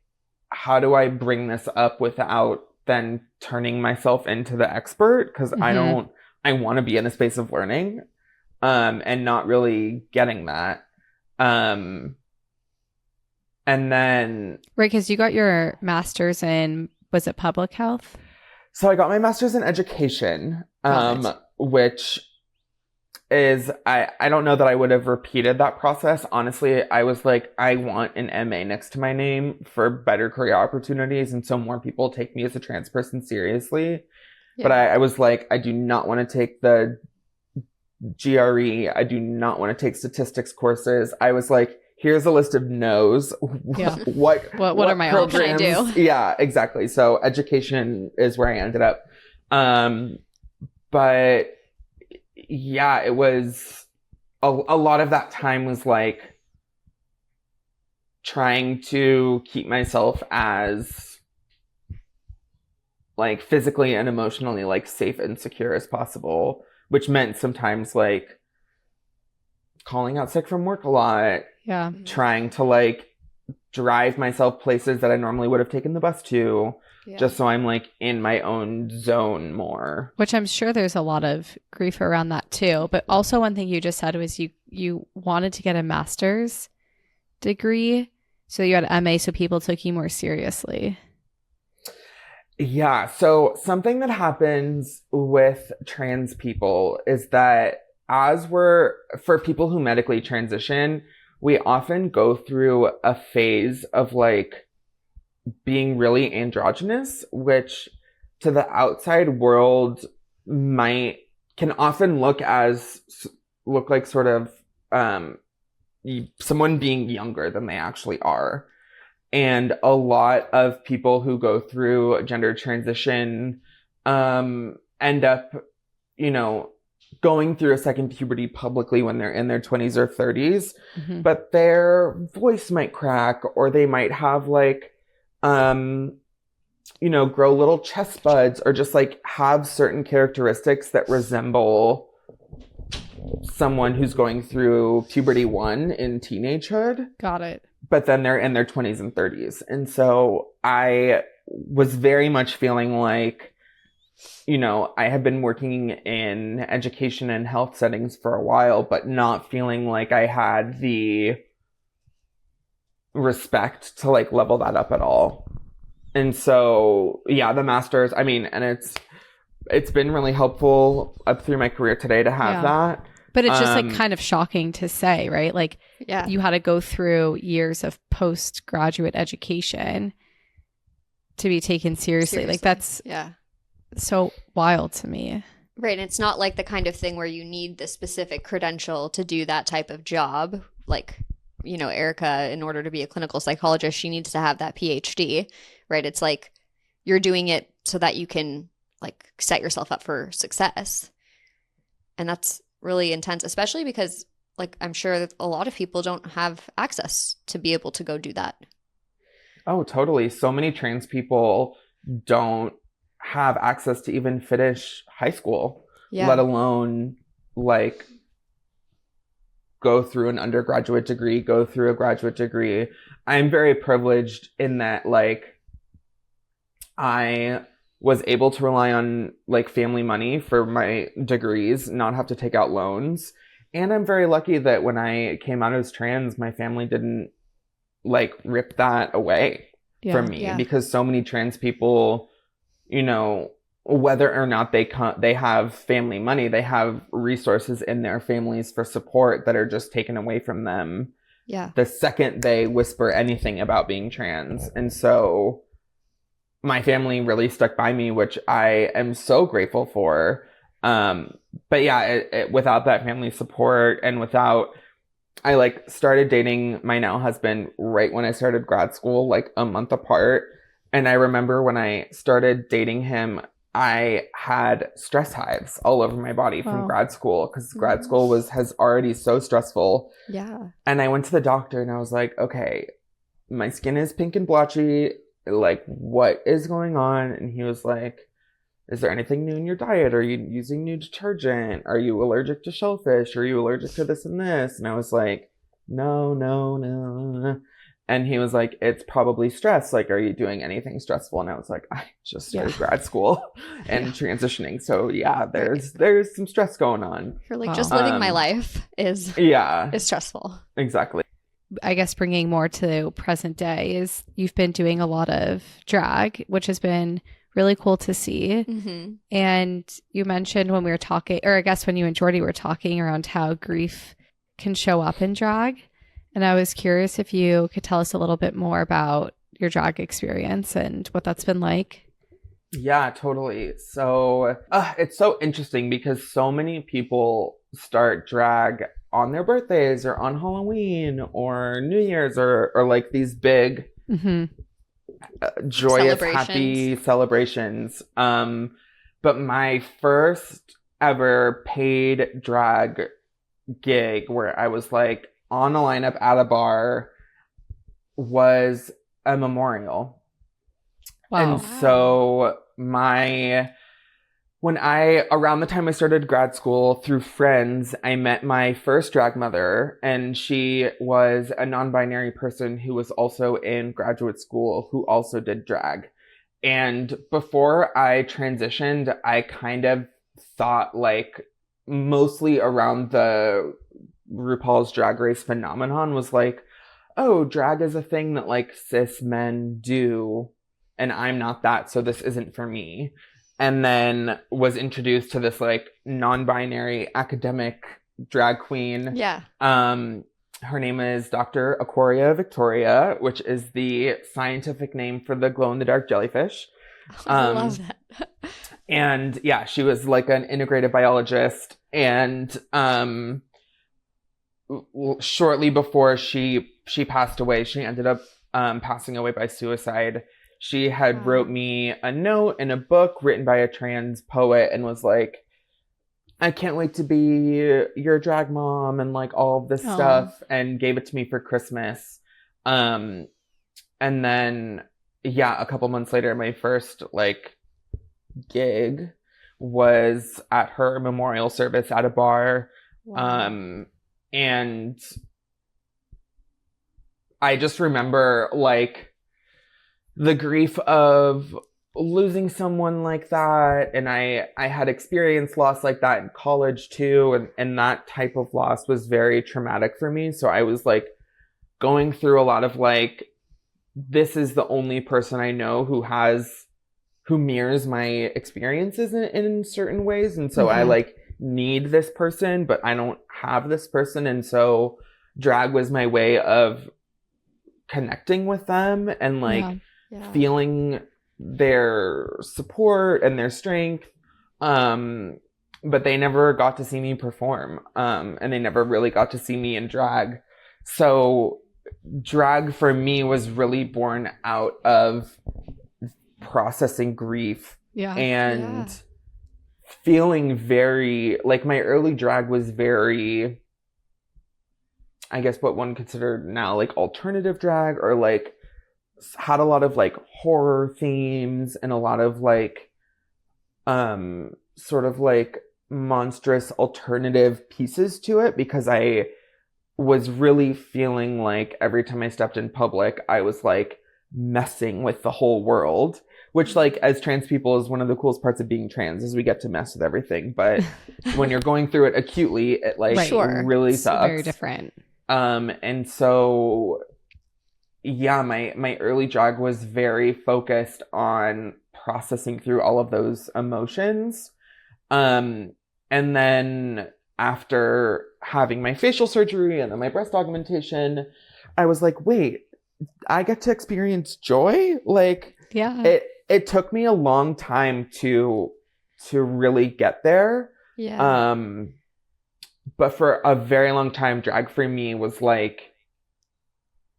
how do I bring this up without then turning myself into the expert? Because I want to be in a space of learning, and not really getting that. And then... Right, because you got your master's in, was it public health? So I got my master's in education, which is, I don't know that I would have repeated that process. Honestly, I was like, I want an MA next to my name for better career opportunities, and so more people take me as a trans person seriously. Yeah. But I was like, I do not want to take the GRE. I do not want to take statistics courses. I was like, here's a list of no's. Yeah. What are my programs? options? Yeah, exactly. So education is where I ended up. But yeah, it was a lot of that time was like trying to keep myself as like physically and emotionally like safe and secure as possible, which meant sometimes like calling out sick from work a lot. Yeah. Trying to like drive myself places that I normally would have taken the bus to. Yeah. Just so I'm like in my own zone more. Which I'm sure there's a lot of grief around that too. But also one thing you just said was you wanted to get a master's degree. So you had an MA, so people took you more seriously. Yeah. So something that happens with trans people is that for people who medically transition, we often go through a phase of like being really androgynous, which to the outside world can often look like sort of someone being younger than they actually are. And a lot of people who go through gender transition end up, you know, going through a second puberty publicly when they're in their 20s or 30s, but their voice might crack, or they might have like, you know, grow little chest buds, or just like have certain characteristics that resemble someone who's going through puberty 1 in teenagehood. Got it. But then they're in their 20s and 30s. And so I was very much feeling like, you know, I had been working in education and health settings for a while, but not feeling like I had the respect to like level that up at all. And so, yeah, the master's, I mean, and it's been really helpful up through my career today to have that. But it's just like kind of shocking to say, right? Like, you had to go through years of postgraduate education to be taken seriously. Like, that's so wild to me. Right. And it's not like the kind of thing where you need the specific credential to do that type of job. Like, you know, Erica, in order to be a clinical psychologist, she needs to have that PhD, right? It's like you're doing it so that you can like set yourself up for success. And that's really intense, especially because like I'm sure that a lot of people don't have access to be able to go do that. Oh, totally. So many trans people don't have access to even finish high school, let alone like go through an undergraduate degree, go through a graduate degree. I'm very privileged in that like I was able to rely on like family money for my degrees, not have to take out loans. And I'm very lucky that when I came out as trans, my family didn't like rip that away from me, because so many trans people, you know, whether or not they have family money, they have resources in their families for support that are just taken away from them the second they whisper anything about being trans. And so my family really stuck by me, which I am so grateful for. But yeah, without that family support and without, I like started dating my now husband right when I started grad school, like a month apart. And I remember when I started dating him, I had stress hives all over my body from grad school, because grad school has already so stressful. Yeah. And I went to the doctor and I was like, okay, my skin is pink and blotchy. Like, what is going on? And he was like, is there anything new in your diet? Are you using new detergent? Are you allergic to shellfish? Are you allergic to this and this? And I was like, no. And he was like, it's probably stress. Like, are you doing anything stressful? And I was like, I just started grad school and transitioning. So yeah, there's some stress going on. You're like, just living my life is stressful. Exactly. I guess bringing more to present day is you've been doing a lot of drag, which has been really cool to see. And you mentioned when we were talking, or I guess when you and Jordy were talking around how grief can show up in drag. And I was curious if you could tell us a little bit more about your drag experience and what that's been like. Yeah, totally. So it's so interesting because so many people start drag on their birthdays or on Halloween or New Year's or like these big joyous, happy celebrations. But my first ever paid drag gig where I was like on a lineup at a bar was a memorial. Wow. And so around the time I started grad school, through friends, I met my first drag mother, and she was a non-binary person who was also in graduate school who also did drag. And before I transitioned, I kind of thought like mostly around the RuPaul's Drag Race phenomenon was like, oh, drag is a thing that like cis men do, and I'm not that, so this isn't for me. And then was introduced to this like non-binary academic drag queen. Yeah. Her name is Dr. Aquaria Victoria, which is the scientific name for the glow-in-the-dark jellyfish. I love that. And yeah, she was like an integrative biologist. And shortly before she passed away, she ended up passing away by suicide. She had wrote me a note in a book written by a trans poet and was like, I can't wait to be your drag mom and like all of this stuff, and gave it to me for Christmas. And then, yeah, a couple months later, my first like gig was at her memorial service at a bar. And I just remember like the grief of losing someone like that. And I had experienced loss like that in college too. And that type of loss was very traumatic for me. So I was like going through a lot of like, this is the only person I know who mirrors my experiences in certain ways. And so I like need this person, but I don't have this person. And so drag was my way of connecting with them and like feeling their support and their strength. But they never got to see me perform. And they never really got to see me in drag. So drag for me was really born out of processing grief and feeling very like my early drag was very, I guess what one considered now like alternative drag, or like had a lot of like horror themes and a lot of like sort of like monstrous alternative pieces to it, because I was really feeling like every time I stepped in public I was like messing with the whole world, which like as trans people is one of the coolest parts of being trans, is we get to mess with everything. But when you're going through it acutely, it like really sucks. Very different. And so yeah, my early drag was very focused on processing through all of those emotions. And then after having my facial surgery and then my breast augmentation, I was like, wait, I get to experience joy? Like, it took me a long time to really get there. But for a very long time, drag for me was like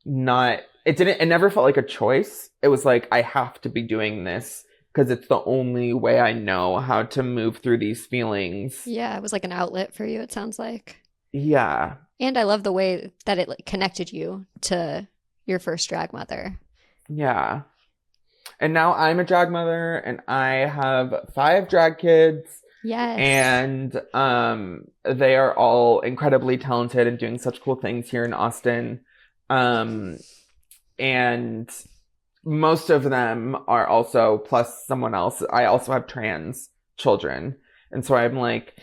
it never felt like a choice. It was like, I have to be doing this because it's the only way I know how to move through these feelings. Yeah, it was like an outlet for you, it sounds like. Yeah. And I love the way that it like connected you to your first drag mother. Yeah. And now I'm a drag mother and I have 5 drag kids. Yes. And they are all incredibly talented and doing such cool things here in Austin. And most of them are also, plus someone else, I also have trans children. And so I'm like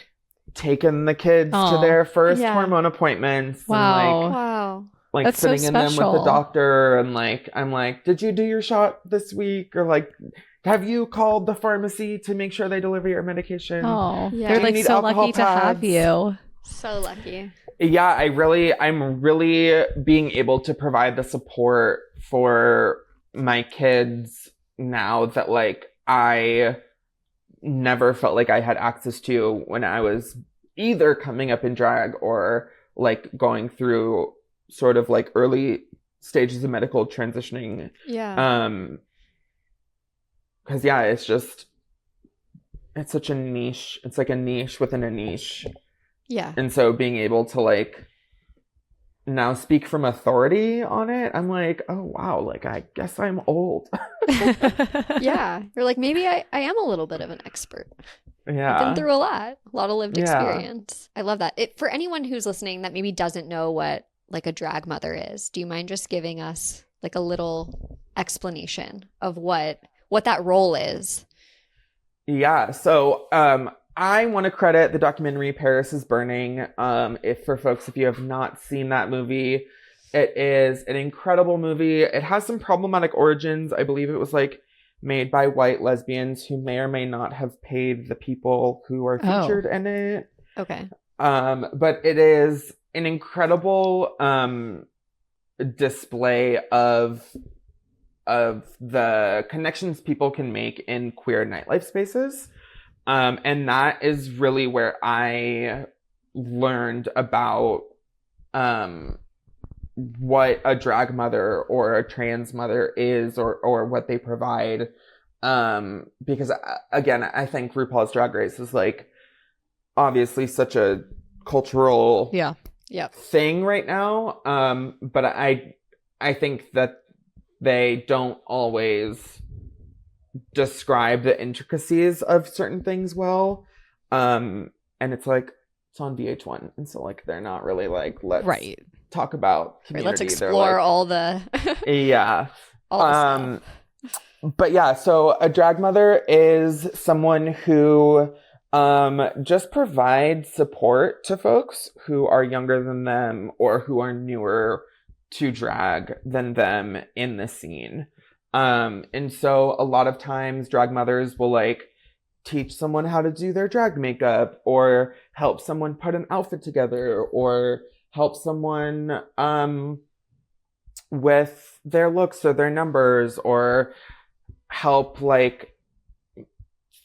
taking the kids to their first hormone appointments. Wow. Like That's sitting so in them with the special. doctor, and like I'm like, did you do your shot this week? Or like, have you called the pharmacy to make sure they deliver your medication? They're like so lucky to have you. So lucky. Yeah, I'm really being able to provide the support for my kids now that like I never felt like I had access to when I was either coming up in drag or like going through sort of like early stages of medical transitioning. Because it's such a niche. It's like a niche within a niche. Yeah. And so being able to like now speak from authority on it, I'm like, oh wow, like I guess I'm old. Yeah. You're like, maybe I am a little bit of an expert. Yeah. I've been through a lot of lived experience. I love that. For anyone who's listening that maybe doesn't know what like a drag mother is, do you mind just giving us like a little explanation of what that role is? Yeah. So I want to credit the documentary Paris is Burning. If you have not seen that movie, it is an incredible movie. It has some problematic origins. I believe it was like made by white lesbians who may or may not have paid the people who are featured in it. Okay. But it is an incredible display of the connections people can make in queer nightlife spaces. And that is really where I learned about what a drag mother or a trans mother is, or what they provide. Because again, I think RuPaul's Drag Race is like obviously such a cultural thing right now. But I think that they don't always describe the intricacies of certain things well. And it's like, it's on VH1. And so like, they're not really like, let's talk about community. Let's explore all the all the stuff. But yeah, so a drag mother is someone who just provides support to folks who are younger than them or who are newer to drag than them in the scene. And so a lot of times drag mothers will like teach someone how to do their drag makeup, or help someone put an outfit together, or help someone with their looks or their numbers, or help like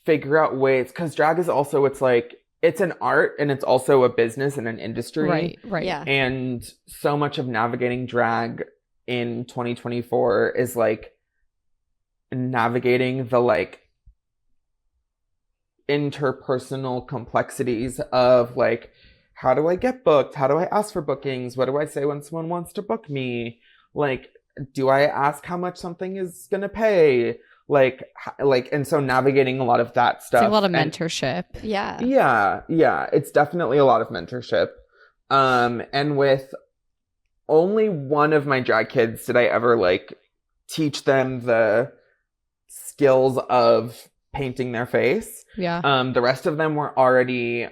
figure out ways, because drag is also, it's like, it's an art and it's also a business and an industry. Right. Yeah. And so much of navigating drag in 2024 is like navigating the like interpersonal complexities of like, how do I get booked? How do I ask for bookings? What do I say when someone wants to book me? Like, do I ask how much something is going to pay? Like, and so navigating a lot of that stuff. It's a lot of mentorship. Yeah. It's definitely a lot of mentorship. And with only one of my drag kids did I ever like teach them the skills of painting their face. Yeah. The rest of them were already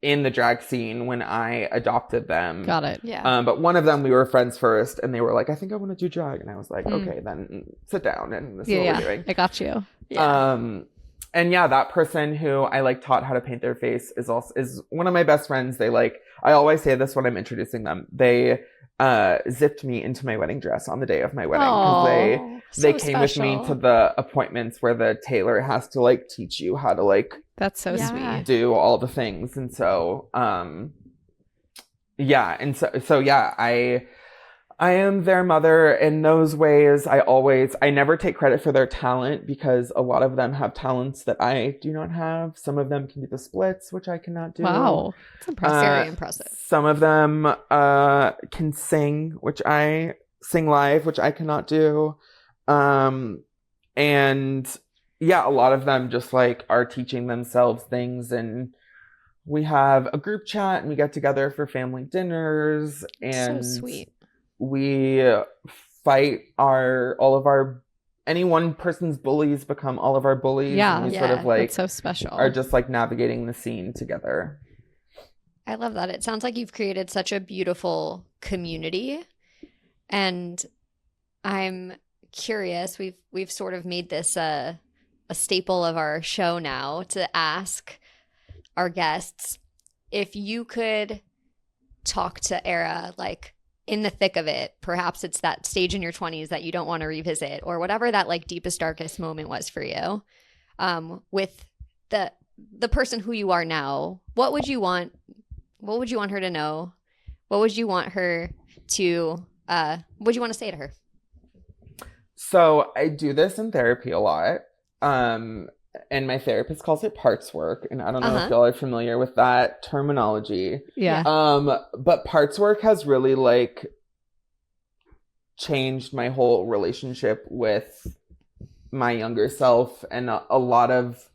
in the drag scene when I adopted them. Got it. Yeah. But one of them, we were friends first, and they were like, I think I want to do drag. And I was like, okay, then sit down, and this is what we're doing. I got you. Yeah. And yeah, that person who I like taught how to paint their face is one of my best friends. They like, I always say this when I'm introducing them. They zipped me into my wedding dress on the day of my wedding, because they came with me to the appointments where the tailor has to like teach you how to like, that's so sweet, do all the things. And so I am their mother in those ways. I never take credit for their talent, because a lot of them have talents that I do not have. Some of them can do the splits, which I cannot do. Wow, that's impressive. Very impressive. Some of them can sing, sing live, which I cannot do. And yeah, a lot of them just like are teaching themselves things, and we have a group chat and we get together for family dinners, and so sweet. We fight any one person's bullies become all of our bullies. Yeah. And we sort of like, that's so special. are just like navigating the scene together. I love that. It sounds like you've created such a beautiful community. And I'm curious, we've sort of made this a staple of our show now, to ask our guests if you could talk to Era like in the thick of it. Perhaps it's that stage in your 20s that you don't want to revisit, or whatever that like deepest, darkest moment was for you, with the person who you are now. What would you want her to know? What would you want her to what would you want to say to her? So I do this in therapy a lot. And my therapist calls it parts work. And I don't know if y'all are familiar with that terminology. Yeah. But parts work has really like changed my whole relationship with my younger self. And a lot of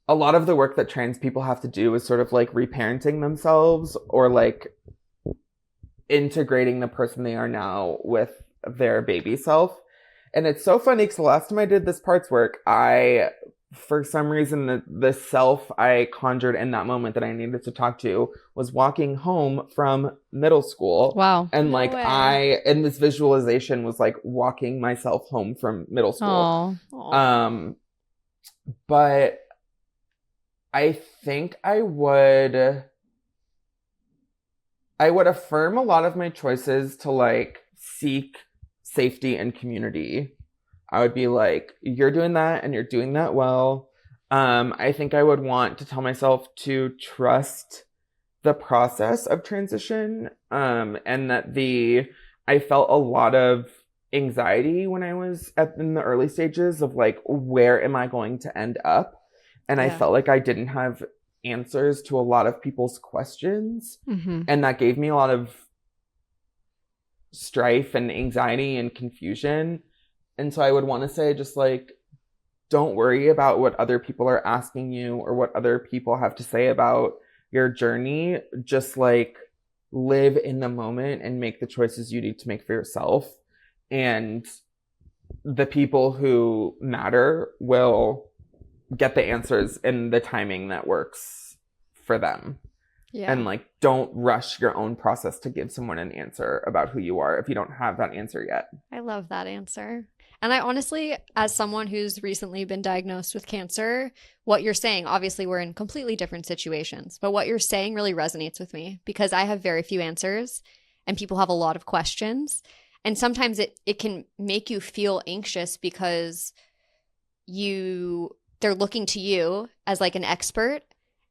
the work that trans people have to do is sort of like reparenting themselves, or like integrating the person they are now with their baby self. And it's so funny, because the last time I did this parts work, for some reason, the self I conjured in that moment that I needed to talk to was walking home from middle school. Wow. And like and this visualization was like walking myself home from middle school. Aww. But I think I would affirm a lot of my choices to like seek safety and community. I would be like, you're doing that and you're doing that well. I think I would want to tell myself to trust the process of transition, and that I felt a lot of anxiety when I was in the early stages of like, where am I going to end up? And I felt like I didn't have answers to a lot of people's questions. Mm-hmm. And that gave me a lot of strife and anxiety and confusion. And so I would want to say, just like, don't worry about what other people are asking you or what other people have to say about your journey. Just like live in the moment and make the choices you need to make for yourself. And the people who matter will get the answers in the timing that works for them. Yeah. And like, don't rush your own process to give someone an answer about who you are if you don't have that answer yet. I love that answer. And I honestly, as someone who's recently been diagnosed with cancer, what you're saying, obviously we're in completely different situations, but what you're saying really resonates with me because I have very few answers and people have a lot of questions. And sometimes it can make you feel anxious because they're looking to you as like an expert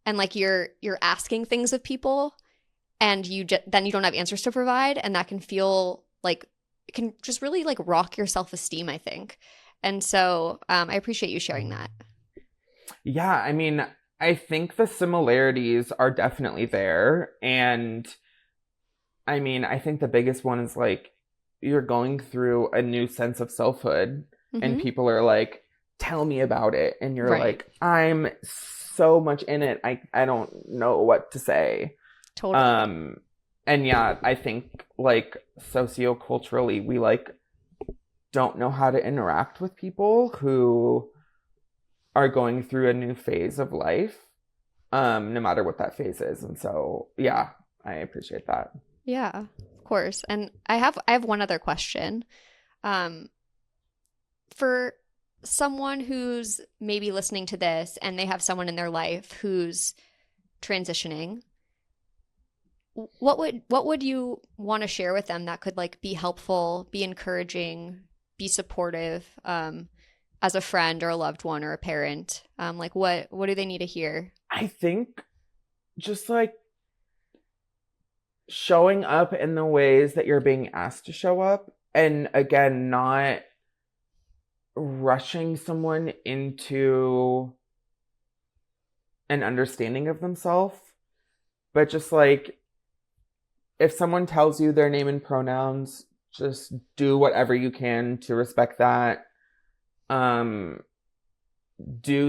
and like you're asking things of people and then you don't have answers to provide, and that can feel like it can just really like rock your self-esteem, I think. And so I appreciate you sharing that. Yeah, I mean, I think the similarities are definitely there. And I mean, I think the biggest one is like, you're going through a new sense of selfhood and people are like, tell me about it. And you're like, I'm so much in it. I don't know what to say. Totally. And yeah, I think like socioculturally, we like don't know how to interact with people who are going through a new phase of life, no matter what that phase is. And so, yeah, I appreciate that. Yeah, of course. And I have one other question. For someone who's maybe listening to this and they have someone in their life who's transitioning, what would you want to share with them that could like be helpful, be encouraging, be supportive, as a friend or a loved one or a parent? Like what do they need to hear? I think just like showing up in the ways that you're being asked to show up, and again, not rushing someone into an understanding of themselves, but just like, if someone tells you their name and pronouns, just do whatever you can to respect that. Do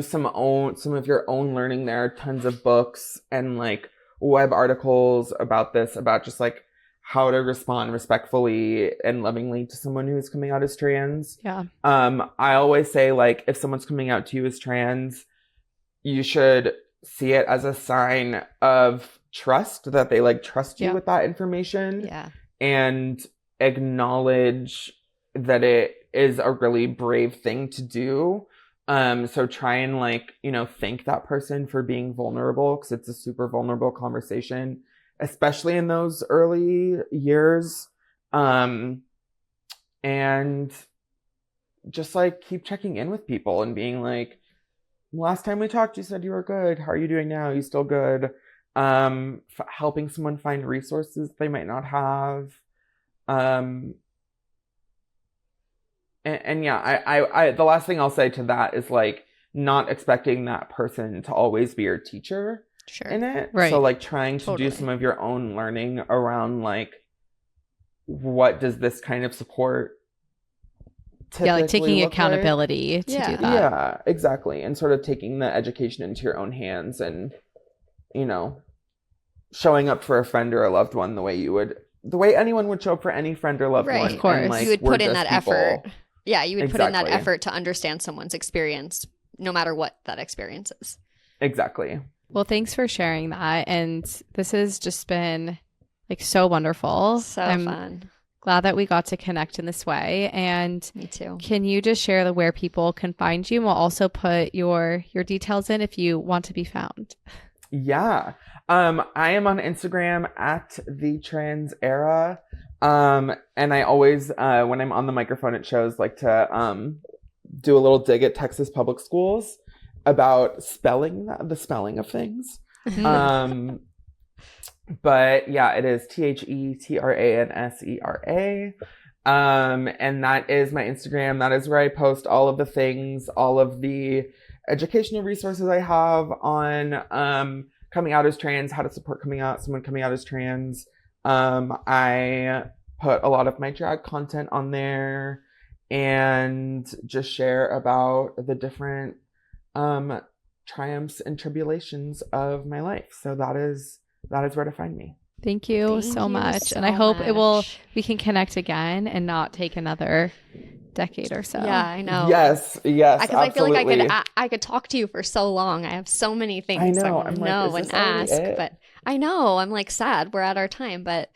some of your own learning. There are tons of books and like web articles about this, about just like how to respond respectfully and lovingly to someone who's coming out as trans. Yeah. I always say, like, if someone's coming out to you as trans, you should see it as a sign of trust, that they like trust you with that information. Yeah. And acknowledge that it is a really brave thing to do. So try and like, thank that person for being vulnerable, because it's a super vulnerable conversation, especially in those early years. And just like keep checking in with people and being like, last time we talked, you said you were good. How are you doing now? Are you still good? Helping someone find resources they might not have. And yeah, I the last thing I'll say to that is like not expecting that person to always be your teacher in it. Right. So like trying to do some of your own learning around like, what does this kind of support like taking accountability to do that. Yeah, exactly. And sort of taking the education into your own hands and, showing up for a friend or a loved one the way anyone would show up for any friend or loved one. Of course. And, like, you would put in that people. effort. Yeah, you would put in that Exactly. effort to understand someone's experience, no matter what that experience is. Exactly. Well, thanks for sharing that. And this has just been like so wonderful. So I'm fun. glad that we got to connect in this way. And Me too. can you just share where people can find you? And we'll also put your details in if you want to be found. Yeah. I am on Instagram at the trans era. And I always, when I'm on the microphone at shows, like to do a little dig at Texas public schools about the spelling of things. But yeah, it is TheTransera. And that is my Instagram. That is where I post all of the things, all of the educational resources I have on coming out as trans, how to support someone coming out as trans. I put a lot of my drag content on there and just share about the different triumphs and tribulations of my life. So that is where to find me. Thank you so much. And I hope we can connect again and not take another decade or so. Yeah, I know. Yes, Because I feel like absolutely. I could talk to you for so long. I have so many things I want to know and ask. But I know I'm like sad we're at our time. But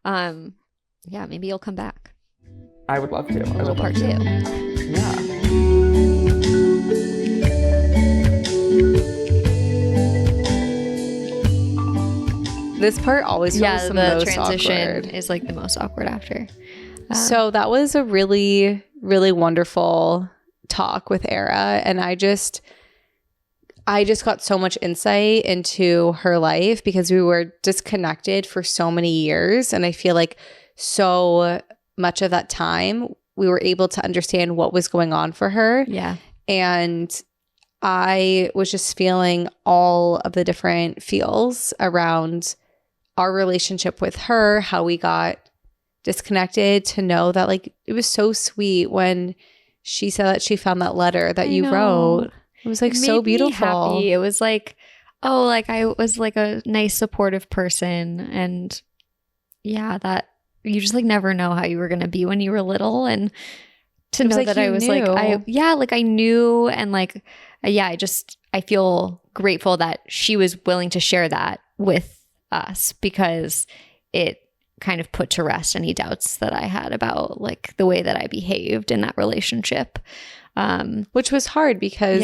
yeah, maybe you'll come back. I would love to. A little part 2. Yeah. This part always feels the most transition awkward. is like the most awkward after. So that was a really, really wonderful talk with Era, and I just got so much insight into her life because we were disconnected for so many years, and I feel like so much of that time we were able to understand what was going on for her. Yeah. And I was just feeling all of the different feels around our relationship with her, how we got disconnected, to know that like it was so sweet when she said that she found that letter that you wrote. It was like so beautiful. Happy. It was like, oh, like I was like a nice supportive person, and yeah, that you just like never know how you were gonna be when you were little, and to know that I was like I knew, and like I feel grateful that she was willing to share that with us, because it kind of put to rest any doubts that I had about like the way that I behaved in that relationship, which was hard because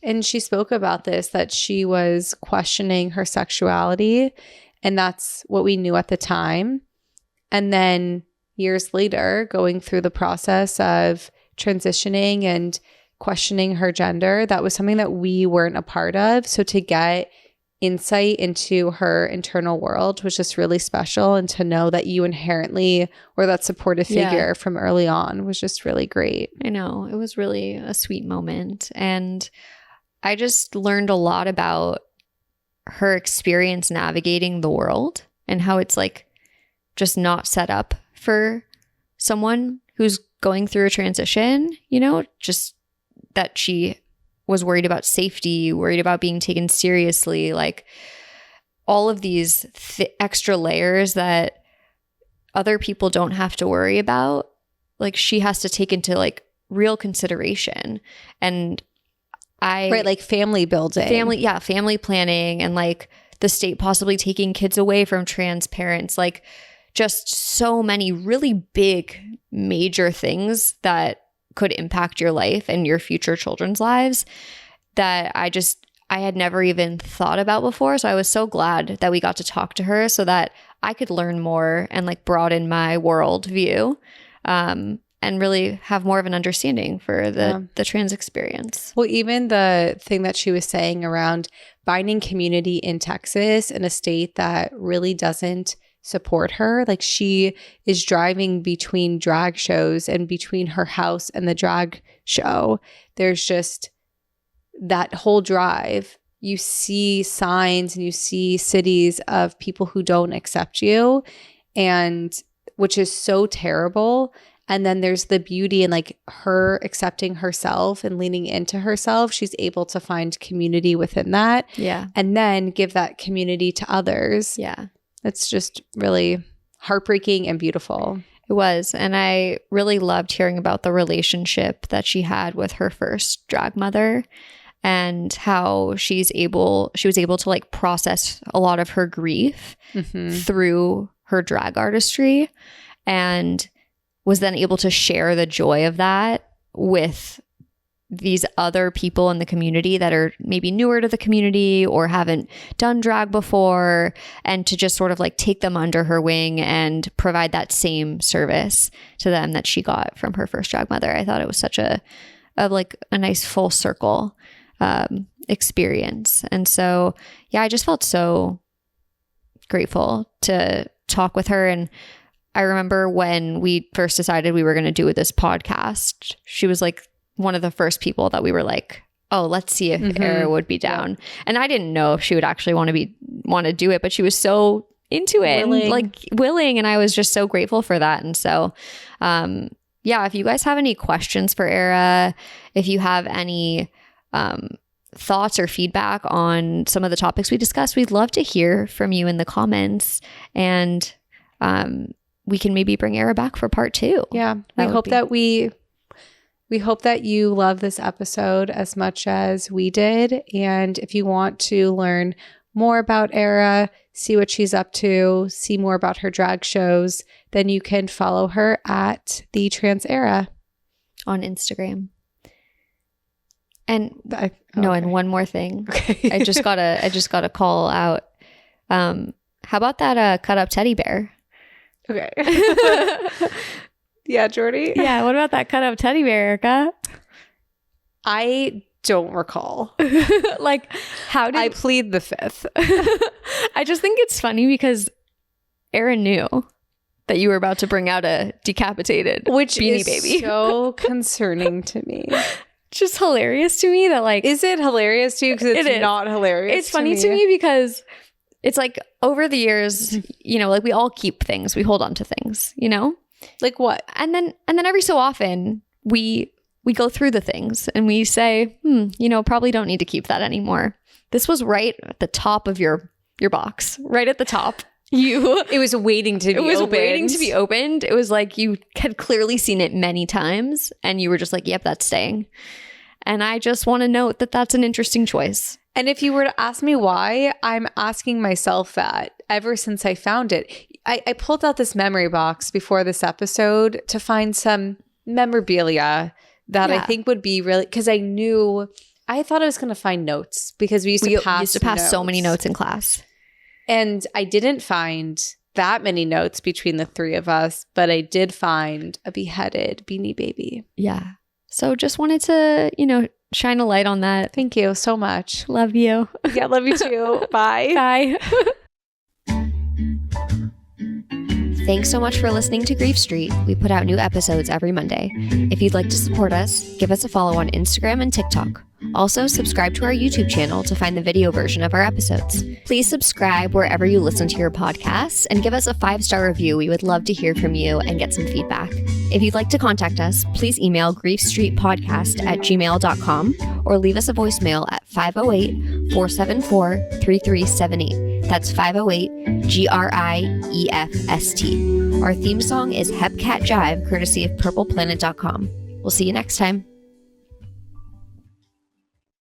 and she spoke about this, that she was questioning her sexuality, and that's what we knew at the time. And then years later, going through the process of transitioning and questioning her gender, that was something that we weren't a part of. So to get insight into her internal world was just really special, and to know that you inherently were that supportive figure from early on was just really great. I know, it was really a sweet moment, and I just learned a lot about her experience navigating the world and how it's like just not set up for someone who's going through a transition, you know, just that she was worried about safety, worried about being taken seriously, like all of these extra layers that other people don't have to worry about. Like she has to take into like real consideration. And like family building. Family planning, and like the state possibly taking kids away from trans parents, like just so many really big, major things that could impact your life and your future children's lives that I had never even thought about before. So I was so glad that we got to talk to her so that I could learn more and like broaden my world view, and really have more of an understanding for the trans experience. Well, even the thing that she was saying around finding community in Texas, in a state that really doesn't support her. Like she is driving between drag shows, and between her house and the drag show, there's just that whole drive. You see signs and you see cities of people who don't accept you, and which is so terrible. And then there's the beauty in like her accepting herself and leaning into herself. She's able to find community within that. Yeah. And then give that community to others. Yeah. It's just really heartbreaking and beautiful. It was. And I really loved hearing about the relationship that she had with her first drag mother, and how she was able to like process a lot of her grief through her drag artistry, and was then able to share the joy of that with these other people in the community that are maybe newer to the community or haven't done drag before, and to just sort of like take them under her wing and provide that same service to them that she got from her first drag mother. I thought it was such a nice full circle experience. And so, yeah, I just felt so grateful to talk with her. And I remember when we first decided we were going to do this podcast, she was like one of the first people that we were like, oh, let's see if Era would be down. Yeah. And I didn't know if she would actually want to do it, but she was so into it and like willing. And I was just so grateful for that. And so, yeah, if you guys have any questions for Era, if you have any thoughts or feedback on some of the topics we discussed, we'd love to hear from you in the comments. And we can maybe bring Era back for part 2. Yeah. We hope that you love this episode as much as we did. And if you want to learn more about Era, see what she's up to, see more about her drag shows, then you can follow her at the Trans Era on Instagram. And and one more thing. Okay. I just got a call out. How about that cut up teddy bear? Okay. Yeah, Jordy? Yeah, what about that cut up teddy bear, Erica? I don't recall. Like, how did... I plead the fifth. I just think it's funny because Erin knew that you were about to bring out a decapitated Beanie Baby. So concerning to me. Just hilarious to me that like... Is it hilarious to you? Because it's not hilarious. It's funny to me because it's like over the years, you know, like we all keep things. We hold on to things, you know? Like what? And then every so often we go through the things and we say, you know, probably don't need to keep that anymore. This was right at the top of your box, right at the top. It was waiting to be opened. It was waiting to be opened. It was like you had clearly seen it many times and you were just like, yep, that's staying. And I just want to note that that's an interesting choice. And if you were to ask me why, I'm asking myself that ever since I found it. I pulled out this memory box before this episode to find some memorabilia that I think would be really, because I thought I was going to find notes because we used to pass so many notes in class. And I didn't find that many notes between the three of us, but I did find a beheaded Beanie Baby. Yeah. So just wanted to, you know, shine a light on that. Thank you so much. Love you. Yeah, love you too. Bye. Bye. Thanks so much for listening to Grief Street. We put out new episodes every Monday. If you'd like to support us, give us a follow on Instagram and TikTok. Also, subscribe to our YouTube channel to find the video version of our episodes. Please subscribe wherever you listen to your podcasts and give us a 5-star review. We would love to hear from you and get some feedback. If you'd like to contact us, please email griefstreetpodcast@gmail.com or leave us a voicemail at 508-474-3378. That's 508-GRIEFST. Our theme song is Hepcat Jive, courtesy of purpleplanet.com. We'll see you next time.